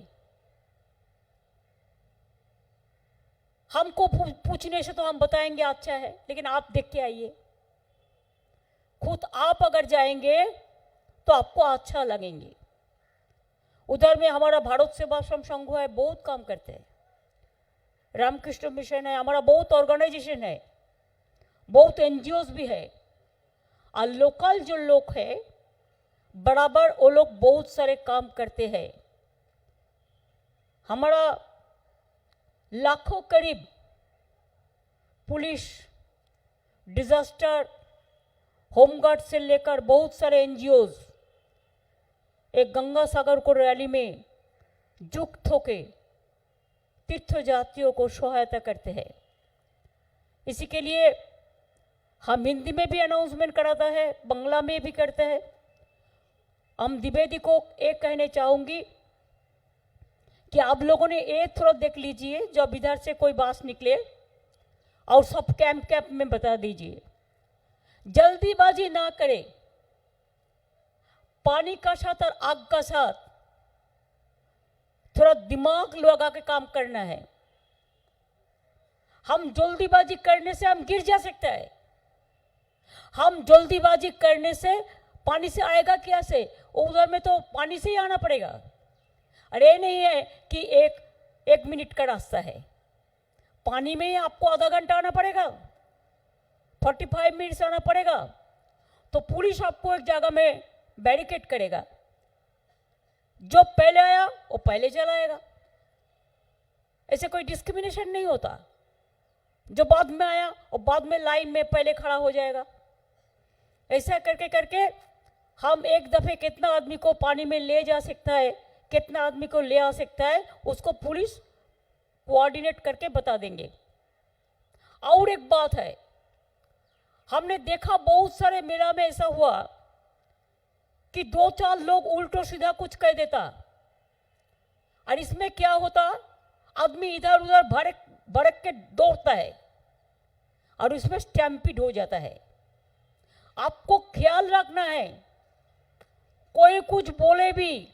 हमको पूछने से तो हम बताएंगे अच्छा है, लेकिन आप देख के आइए। खुद आप अगर जाएंगे तो आपको अच्छा लगेंगे। उधर में हमारा भारत सेवाश्रम संघ है, बहुत काम करते हैं। रामकृष्ण मिशन है, हमारा बहुत ऑर्गेनाइजेशन है, बहुत एनजीओज भी है। और लोकल जो लोग हैं बराबर वो लोग बहुत सारे काम करते हैं। हमारा लाखों करीब पुलिस, डिजास्टर, होमगार्ड से लेकर बहुत सारे एनजीओज एक गंगा सागर को रैली में जुट होके तीर्थयात्रियों को सहायता करते हैं। इसी के लिए हम हिंदी में भी अनाउंसमेंट कराता है, बांग्ला में भी करते हैं। हम द्विवेदी को एक कहने चाहूँगी कि आप लोगों ने एक थोड़ा देख लीजिए, जब इधर से कोई बात निकले और सब कैंप में बता दीजिए। जल्दीबाजी ना करें, पानी का साथ और आग का साथ थोड़ा दिमाग लगा के काम करना है। हम जल्दीबाजी करने से हम गिर जा सकते हैं। हम जल्दीबाजी करने से पानी से आएगा क्या से, उधर में तो पानी से ही आना पड़ेगा। अरे नहीं है कि एक मिनट का रास्ता है, पानी में ही आपको आधा घंटा आना पड़ेगा, 45 मिनट्स आना पड़ेगा। तो पुलिस आपको एक जगह में बैरिकेड करेगा, जो पहले आया वो पहले चलाएगा। ऐसे कोई डिस्क्रिमिनेशन नहीं होता। जो बाद में आया वो बाद में लाइन में पहले खड़ा हो जाएगा। ऐसा करके करके हम एक दफे कितना आदमी को पानी में ले जा सकता है, कितना आदमी को ले आ सकता है, उसको पुलिस कोऑर्डिनेट करके बता देंगे। और एक बात है, हमने देखा बहुत सारे मेला में ऐसा हुआ कि 2-4 लोग उल्टो सीधा कुछ कह देता, और इसमें क्या होता, आदमी इधर उधर भड़क के दौड़ता है और उसमें स्टैम्पिड हो जाता है। आपको ख्याल रखना है, कोई कुछ बोले भी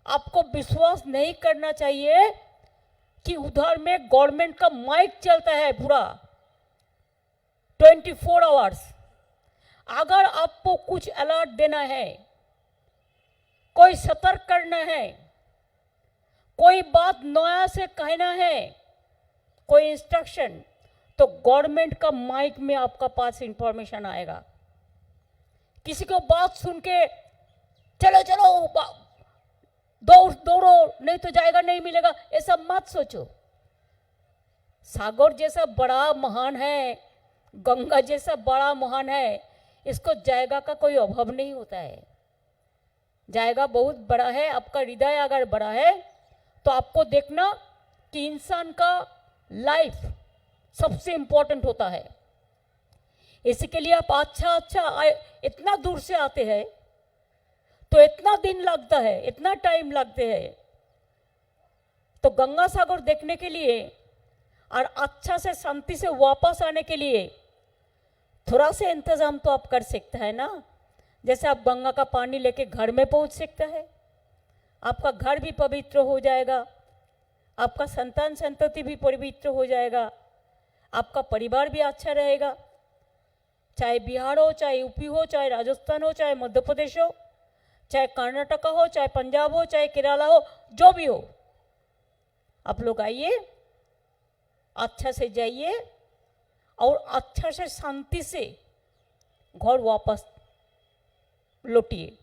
आपको विश्वास नहीं करना चाहिए कि उधर में गवर्नमेंट का माइक चलता है पूरा 24 आवर्स। अगर आपको कुछ अलर्ट देना है, कोई सतर्क करना है, कोई बात नया से कहना है, कोई इंस्ट्रक्शन, तो गवर्नमेंट का माइक में आपका पास इंफॉर्मेशन आएगा। किसी को बात सुन के चलो चलो दौड़ो नहीं तो जाएगा नहीं मिलेगा, ऐसा मत सोचो। सागर जैसा बड़ा महान है, गंगा जैसा बड़ा महान है, इसको जायगा का कोई अभाव नहीं होता है। जायगा बहुत बड़ा है। आपका हृदय अगर बड़ा है तो आपको देखना कि इंसान का लाइफ सबसे इंपॉर्टेंट होता है। इसी के लिए आप अच्छा इतना दूर से आते हैं तो इतना दिन लगता है, इतना टाइम लगते हैं, तो गंगा सागर देखने के लिए और अच्छा से शांति से वापस आने के लिए थोड़ा सा इंतजाम तो आप कर सकते हैं ना। जैसे आप गंगा का पानी लेके घर में पहुंच सकते हैं, आपका घर भी पवित्र हो जाएगा, आपका संतान संतति भी पवित्र हो जाएगा, आपका परिवार भी अच्छा रहेगा। चाहे बिहार हो, चाहे यूपी हो, चाहे राजस्थान हो, चाहे मध्य प्रदेश हो, चाहे कर्नाटका हो, चाहे पंजाब हो, चाहे केरला हो, जो भी हो, आप लोग आइए, अच्छा से जाइए और अच्छा से शांति से घर वापस लौटिए।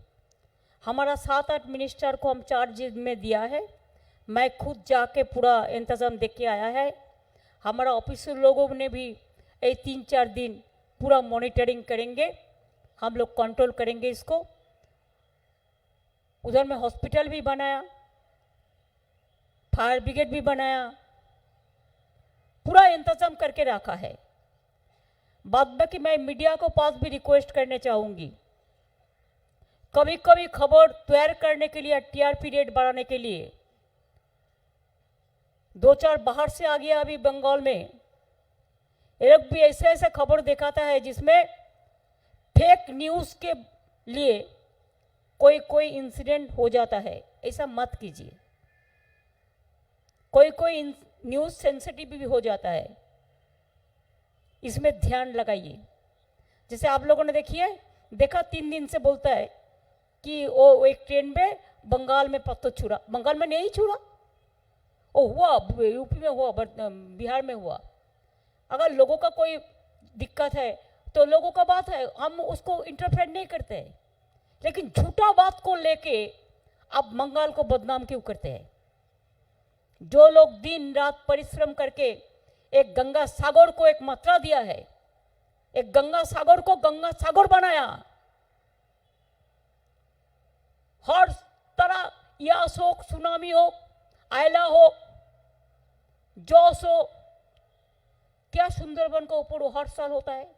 हमारा 7-8 मिनिस्टर को हम चार्ज में दिया है, मैं खुद जाके पूरा इंतज़ाम देख के आया है। हमारा ऑफिसर लोगों ने भी ये 3-4 दिन पूरा मॉनिटरिंग करेंगे, हम लोग कंट्रोल करेंगे इसको। उधर में हॉस्पिटल भी बनाया, फायर ब्रिगेड भी बनाया, पूरा इंतजाम करके रखा है। बाद बाकी मैं मीडिया को पास भी रिक्वेस्ट करने चाहूँगी, कभी कभी खबर तैयार करने के लिए, टीआरपी रेट बढ़ाने के लिए 2-4 बाहर से आ गया अभी बंगाल में, ये लोग भी ऐसे ऐसे खबर दिखाता है जिसमें फेक न्यूज़ के लिए कोई इंसिडेंट हो जाता है। ऐसा मत कीजिए, कोई न्यूज़ सेंसिटिव भी हो जाता है, इसमें ध्यान लगाइए। जैसे आप लोगों ने देखा 3 दिन से बोलता है कि वो एक ट्रेन में बंगाल में पत्थर छुड़ा, बंगाल में नहीं छुड़ा, वो हुआ यूपी में हुआ, बिहार में हुआ। अगर लोगों का कोई दिक्कत है तो लोगों का बात है, हम उसको इंटरफेयर नहीं करते हैं, लेकिन झूठा बात को लेके आप बंगाल को बदनाम क्यों करते हैं? जो लोग दिन रात परिश्रम करके एक गंगा सागर को एक मात्रा दिया है, एक गंगा सागर को गंगा सागर बनाया, हर तरह यास हो, सुनामी हो, आयला हो, जोश हो, क्या सुंदरबन का ऊपर हर साल होता है।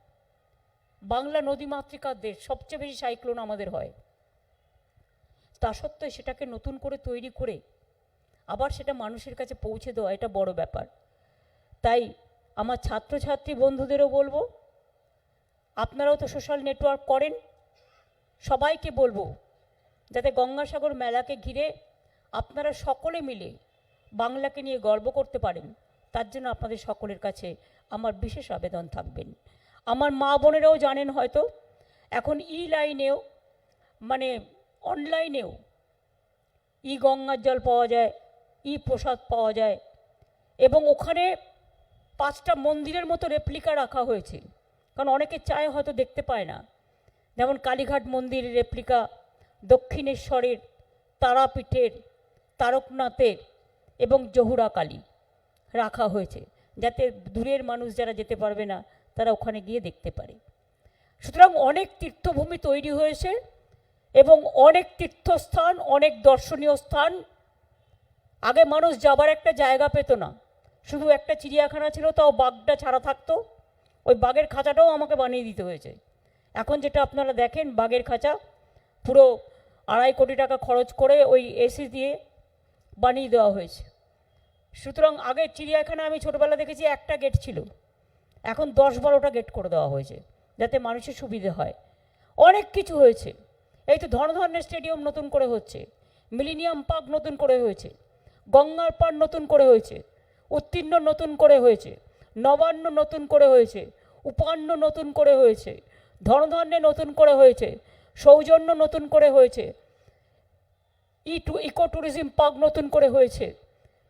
বাংলা নদীমাতৃকার দেশ, সবচেয়ে বেশি সাইক্লোন আমাদের হয়, তা সত্ত্বেও সেটাকে নতুন করে তৈরি করে আবার সেটা মানুষের কাছে পৌঁছে দেওয়া, এটা বড় ব্যাপার। তাই আমার ছাত্রছাত্রী বন্ধুদেরও বলবো, আপনারাও তো সোশ্যাল নেটওয়ার্ক করেন, সবাইকে বলবো যাতে গঙ্গাসাগর মেলাকে ঘিরে আপনারা সকলে মিলে বাংলাকে নিয়ে গর্ব করতে পারেন, তার জন্য আপনাদের সকলের কাছে আমার বিশেষ আবেদন থাকবেন। আমার মা বোনেরাও জানেন হয়তো, এখন লাইনেও মানে অনলাইনেও গঙ্গার জল পাওয়া যায়, প্রসাদ পাওয়া যায়, এবং ওখানে 5টা মন্দিরের মতো রেপ্লিকা রাখা হয়েছে, কারণ অনেকে চায় হয়তো দেখতে পায় না। যেমন কালীঘাট মন্দিরের রেপ্লিকা, দক্ষিণেশ্বরের, তারাপীঠের, তারকনাথের এবং জহুরা কালী রাখা হয়েছে, যাতে দূরের মানুষ যারা যেতে পারবে না তারা ওখানে গিয়ে দেখতে পারে। সুতরাং অনেক তীর্থভূমি তৈরি হয়েছে এবং অনেক তীর্থস্থান, অনেক দর্শনীয় স্থান। আগে মানুষ যাবার একটা জায়গা পেত না, শুধু একটা চিড়িয়াখানা ছিল, তাও বাঘটা ছাড়া থাকতো, ওই বাঘের খাঁচাটাও আমাকে বানিয়ে দিতে হয়েছে। এখন যেটা আপনারা দেখেন বাঘের খাঁচা পুরো 2.5 কোটি টাকা খরচ করে ওই এসি দিয়ে বানিয়ে দেওয়া হয়েছে। সুতরাং আগে চিড়িয়াখানা আমি ছোটোবেলা দেখেছি একটা গেট ছিল, এখন 10-12টা গেট করে দেওয়া হয়েছে যাতে মানুষের সুবিধে হয়। অনেক কিছু হয়েছে, এই তো ধনধান্যের স্টেডিয়াম নতুন করে হচ্ছে, মিলেনিয়াম পার্ক নতুন করে হয়েছে, গঙ্গার পাড় নতুন করে হয়েছে, উত্তীর্ণ নতুন করে হয়েছে, নবান্ন নতুন করে হয়েছে, উপান্ন নতুন করে হয়েছে, ধনধান্যে নতুন করে হয়েছে, সৌজন্য নতুন করে হয়েছে, ইকো ট্যুরিজম পার্ক নতুন করে হয়েছে,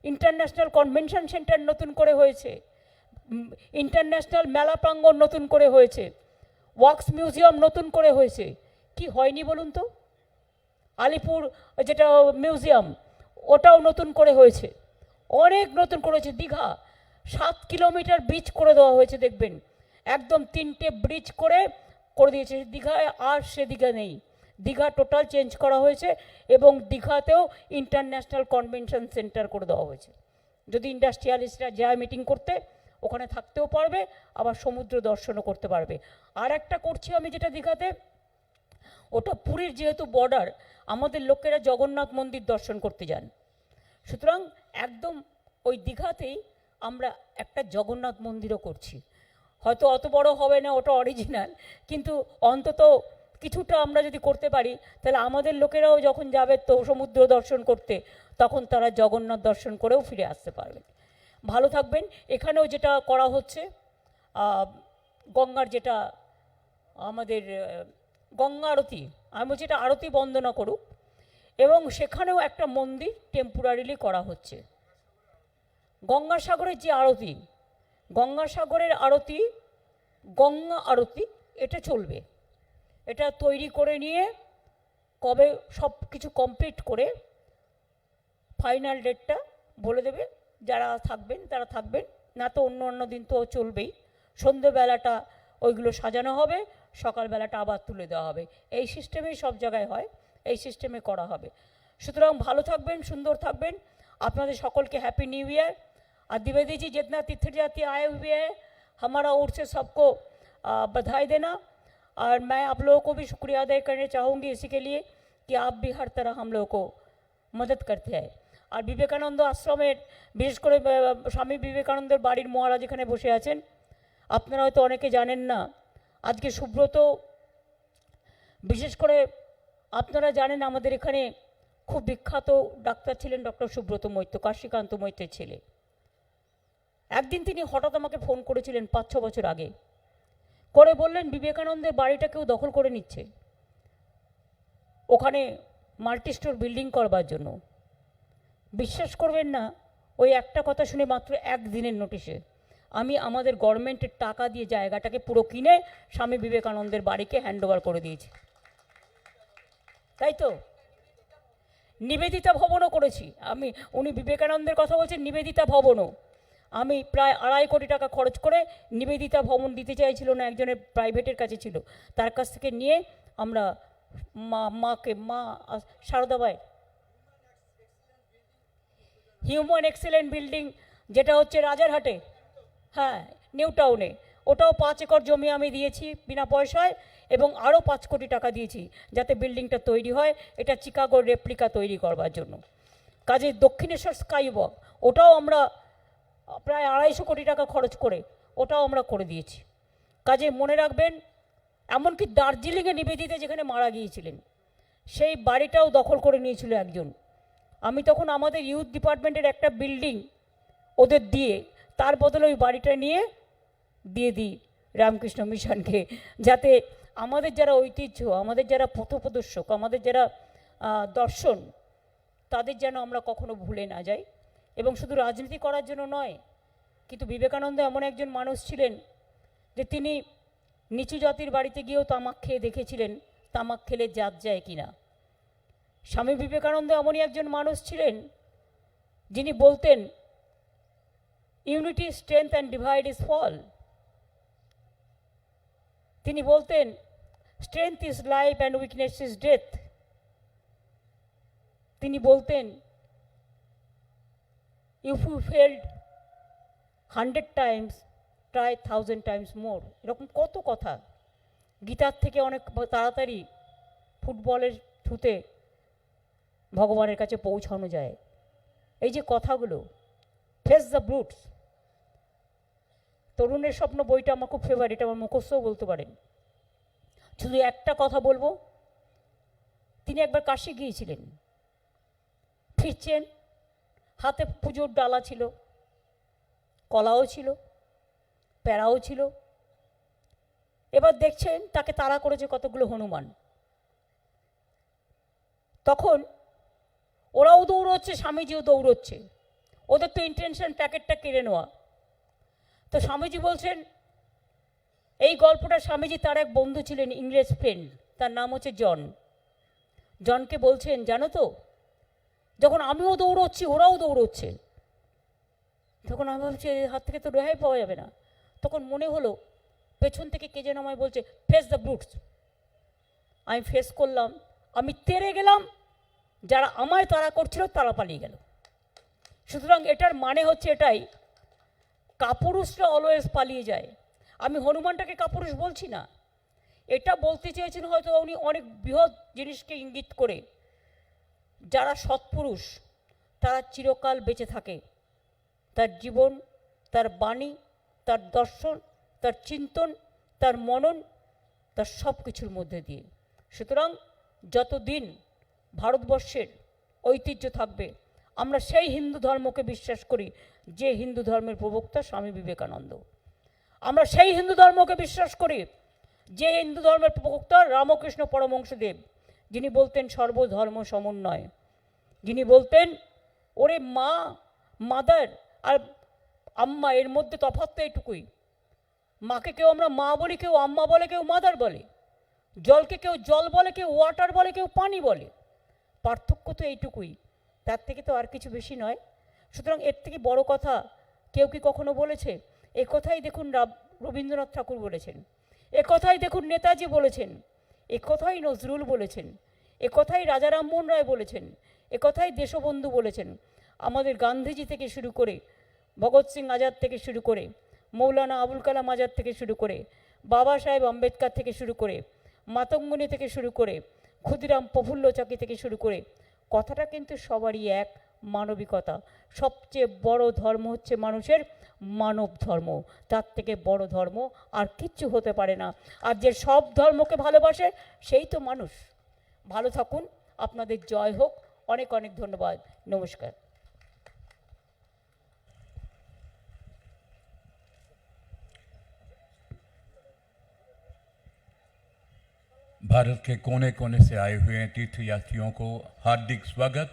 ইন্টারন্যাশনাল কনভেনশন সেন্টার নতুন করে হয়েছে, ইন্টারন্যাশনাল মেলা প্রাঙ্গণ নতুন করে হয়েছে, ওয়াক্স মিউজিয়াম নতুন করে হয়েছে। কি হয়নি বলুন তো? আলিপুর যেটা মিউজিয়াম ওটাও নতুন করে হয়েছে, অনেক নতুন করেছে। দীঘা 7 কিলোমিটার ব্রিজ করে দেওয়া হয়েছে, দেখবেন একদম 3টে ব্রিজ করে দিয়েছে। দীঘায় আর সে দীঘা নেই, দীঘা টোটাল চেঞ্জ করা হয়েছে এবং দীঘাতেও ইন্টারন্যাশনাল কনভেনশন সেন্টার করে দেওয়া হয়েছে। যদি ইন্ডাস্ট্রিয়ালিস্টরা যায় মিটিং করতে, ওখানে থাকতেও পারবে, আবার সমুদ্র দর্শনও করতে পারবে। আর একটা করছি আমি যেটা দীঘাতে, ওটা পুরীর যেহেতু বর্ডার, আমাদের লোকেরা জগন্নাথ মন্দির দর্শন করতে যান, সুতরাং একদম ওই দীঘাতেই আমরা একটা জগন্নাথ মন্দিরও করছি। হয়তো অত বড় হবে না, ওটা অরিজিনাল, কিন্তু অন্তত কিছুটা আমরা যদি করতে পারি, তাহলে আমাদের লোকেরাও যখন যাবে তো সমুদ্র দর্শন করতে, তখন তারা জগন্নাথ দর্শন করেও ফিরে আসতে পারবেন। ভালো থাকবেন। এখানেও যেটা করা হচ্ছে, গঙ্গার যেটা আমাদের গঙ্গা আরতি, আমি বলছি এটা আরতি বন্দনা করুক, এবং সেখানেও একটা মন্দির টেম্পোরারিলি করা হচ্ছে। গঙ্গাসাগরের যে আরতি, গঙ্গাসাগরের আরতি, গঙ্গা আরতি, এটা চলবে। এটা তৈরি করে নিয়ে কবে সব কিছু কমপ্লিট করে ফাইনাল ডেটটা বলে দেবে। যারা থাকবেন তারা থাকবেন, না তো অন্য অন্য দিন তো চলবেই। সন্ধেবেলাটা ওইগুলো সাজানো হবে, সকালবেলাটা আবার তুলে দেওয়া হবে। এই সিস্টেমেই সব জায়গায় হয়, এই সিস্টেমে করা হবে। সুতরাং ভালো থাকবেন, সুন্দর থাকবেন। আপনাদের সকলকে हैप्पी न्यू ईयर। और द्विवेदी जी जितना तीर्थयात्री आए हुए हैं, हमारा ओर से सबको बधाई देना। और मैं आप लोगों को भी शुक्रिया अदा करना चाहूँगी इसी के लिए कि आप भी हर तरह हम लोगों को मदद करते हैं। আর বিবেকানন্দ আশ্রমের, বিশেষ করে স্বামী বিবেকানন্দের বাড়ির মহারাজ এখানে বসে আছেন, আপনারা হয়তো অনেকে জানেন না। আজকে সুব্রত, বিশেষ করে আপনারা জানেন আমাদের এখানে খুব বিখ্যাত ডাক্তার ছিলেন ডক্টর সুব্রত মৈত্র, কাশীকান্ত মৈত্রের ছেলে। একদিন তিনি হঠাৎ আমাকে ফোন করেছিলেন 5-6 বছর আগে, করে বললেন বিবেকানন্দের বাড়িটা কেউ দখল করে নিচ্ছে ওখানে মাল্টি স্টোর বিল্ডিং করবার জন্য। বিশ্বাস করবেন না, ওই একটা কথা শুনে মাত্র 1 দিনের নোটিশে আমি আমাদের গভর্নমেন্টের টাকা দিয়ে জায়গাটাকে পুরো কিনে স্বামী বিবেকানন্দের বাড়িকে হ্যান্ডওভার করে দিয়েছি। তাই তো নিবেদিতা ভবনও করেছি আমি। উনি বিবেকানন্দের কথা বলছেন, নিবেদিতা ভবনও আমি প্রায় 2.5 কোটি টাকা খরচ করে, নিবেদিতা ভবন দিতে চাইছিল না, একজনের প্রাইভেটের কাছে ছিল, তার কাছ থেকে নিয়ে আমরা মা সারদাবাই হিউম্যান এক্সেলেন্ট বিল্ডিং, যেটা হচ্ছে রাজারহাটে, হ্যাঁ নিউ টাউনে, ওটাও 5 একর জমি আমি দিয়েছি বিনা পয়সায়, এবং আরও 5 কোটি টাকা দিয়েছি যাতে বিল্ডিংটা তৈরি হয়। এটা চিকাগোর রেপ্লিকা তৈরি করবার জন্য। কাজে দক্ষিণেশ্বর স্কাই ওয়াক, ওটাও আমরা প্রায় 250 কোটি টাকা খরচ করে ওটাও আমরা করে দিয়েছি। কাজে মনে রাখবেন, এমনকি দার্জিলিংয়ে নিবেদিতা যেখানে মারা গিয়েছিলেন সেই বাড়িটাও দখল করে নিয়েছিল একজন। আমি তখন আমাদের ইউথ ডিপার্টমেন্টের একটা বিল্ডিং ওদের দিয়ে তার বদলে ওই বাড়িটা নিয়ে দিয়ে দিই রামকৃষ্ণ মিশনকে, যাতে আমাদের যারা ঐতিহ্য, আমাদের যারা পথপ্রদর্শক, আমাদের যারা দর্শন, তাদের যেন আমরা কখনো ভুলে না যাই। এবং শুধু রাজনীতি করার জন্য নয়, কিন্তু বিবেকানন্দ এমন একজন মানুষ ছিলেন যে তিনি নিচু জাতির বাড়িতে গিয়েও তামাক খেয়ে দেখেছিলেন তামাক খেলে জাত যায় কিনা। স্বামী বিবেকানন্দ এমনই একজন মানুষ ছিলেন যিনি বলতেন, unity strength and divide is fall. তিনি বলতেন, strength is life and weakness is death. তিনি বলতেন, if you failed 100 times try 1000 times more. এরকম কত কথা গীতার থেকে অনেক তাড়াতাড়ি ফুটবলের থ্রুতে ভগবানের কাছে পৌঁছানো যায়। এই যে কথাগুলো, ফেস দ্য ব্রুটস, তরুণের স্বপ্ন বইটা আমার খুব ফেভারিট, আমার মুখস্থও বলতে পারেন। শুধু একটা কথা বলবো, তিনি একবার কাশি গিয়েছিলেন, ফিরছেন, হাতে পুজোর ডালা ছিল, কলাও ছিল, প্যারাও ছিল। এবার দেখছেন তাকে তাড়া করেছে কতগুলো হনুমান। তখন ওরাও দৌড়চ্ছে, স্বামীজিও দৌড়চ্ছে, ওদের তো ইন্টেনশন প্যাকেটটা কেড়ে নেওয়া। তো স্বামীজি বলছেন, এই গল্পটা স্বামীজি তার এক বন্ধু ছিলেন, ইংরেজ ফ্রেন্ড, তার নাম হচ্ছে জন। জনকে বলছেন, জানো তো, যখন আমিও দৌড়চ্ছি ওরাও দৌড়চ্ছে, তখন আমি ভাবছি হাত থেকে তো রেহাই পাওয়া যাবে না। তখন মনে হলো পেছন থেকে কে যেন আমায় বলছে, ফেস দ্য ব্রুটস। আমি ফেস করলাম, আমি তেড়ে গেলাম, যারা আমায় তাড়া করছিল তারা পালিয়ে গেল। সুতরাং এটার মানে হচ্ছে এটাই, কাপুরুষরা অলওয়েজ পালিয়ে যায়। আমি হনুমানটাকে কাপুরুষ বলছি না, এটা বলতে চেয়েছেন হয়তো উনি অনেক বৃহৎ জিনিসকে ইঙ্গিত করে। যারা সৎপুরুষ তারা চিরকাল বেঁচে থাকে, তার জীবন, তার বাণী, তার দর্শন, তার চিন্তন, তার মনন, তার সব কিছুর মধ্যে দিয়ে। সুতরাং যতদিন ভারতবর্ষের ঐতিহ্য থাকবে আমরা সেই হিন্দু ধর্মকে বিশ্বাস করি যে হিন্দু ধর্মের প্রবক্তা স্বামী বিবেকানন্দ। আমরা সেই হিন্দু ধর্মকে বিশ্বাস করি যে হিন্দু ধর্মের প্রবক্তা রামকৃষ্ণ পরমহংসদেব, যিনি বলতেন সর্বধর্ম সমন্বয়, যিনি বলতেন ওরে মা, মাদার আর আম্মা এর মধ্যে তফাৎ তো এইটুকুই, মাকে কেউ আমরা মা বলি, কেউ আম্মা বলে, কেউ মাদার বলে, জলকে কেউ জল বলে, কেউ ওয়াটার বলে, কেউ পানি বলে, পার্থক্য তো এইটুকুই, তার থেকে তো আর কিছু বেশি নয়। সুতরাং এর থেকে বড় কথা কেউ কি কখনো বলেছে? এ কথাই দেখুন রবীন্দ্রনাথ ঠাকুর বলেছেন, এ কথাই দেখুন নেতাজি বলেছেন, এ কথাই নজরুল বলেছেন, এ কথাই রাজা রামমোহন রায় বলেছেন, এ কথাই দেশবন্ধু বলেছেন। আমাদের গান্ধীজি থেকে শুরু করে, ভগৎ সিং আজাদ থেকে শুরু করে, মৌলানা আবুল কালাম আজাদ থেকে শুরু করে, বাবা সাহেব আম্বেদকর থেকে শুরু করে, মাতঙ্গিনী থেকে শুরু করে, ক্ষুদিরাম প্রফুল্ল চাকি থেকে শুরু করে, কথাটা কিন্তু সবারই এক, মানবিকতা। সবচেয়ে বড় ধর্ম হচ্ছে মানুষের মানব ধর্ম, তার থেকে বড় ধর্ম আর কিচ্ছু হতে পারে না। আর যে সব ধর্মকে ভালোবাসে সেই তো মানুষ। ভালো থাকুন, আপনাদের জয় হোক। অনেক অনেক ধন্যবাদ, নমস্কার। भारत के कोने कोने से आए हुए तीर्थयात्रियों को हार्दिक स्वागत।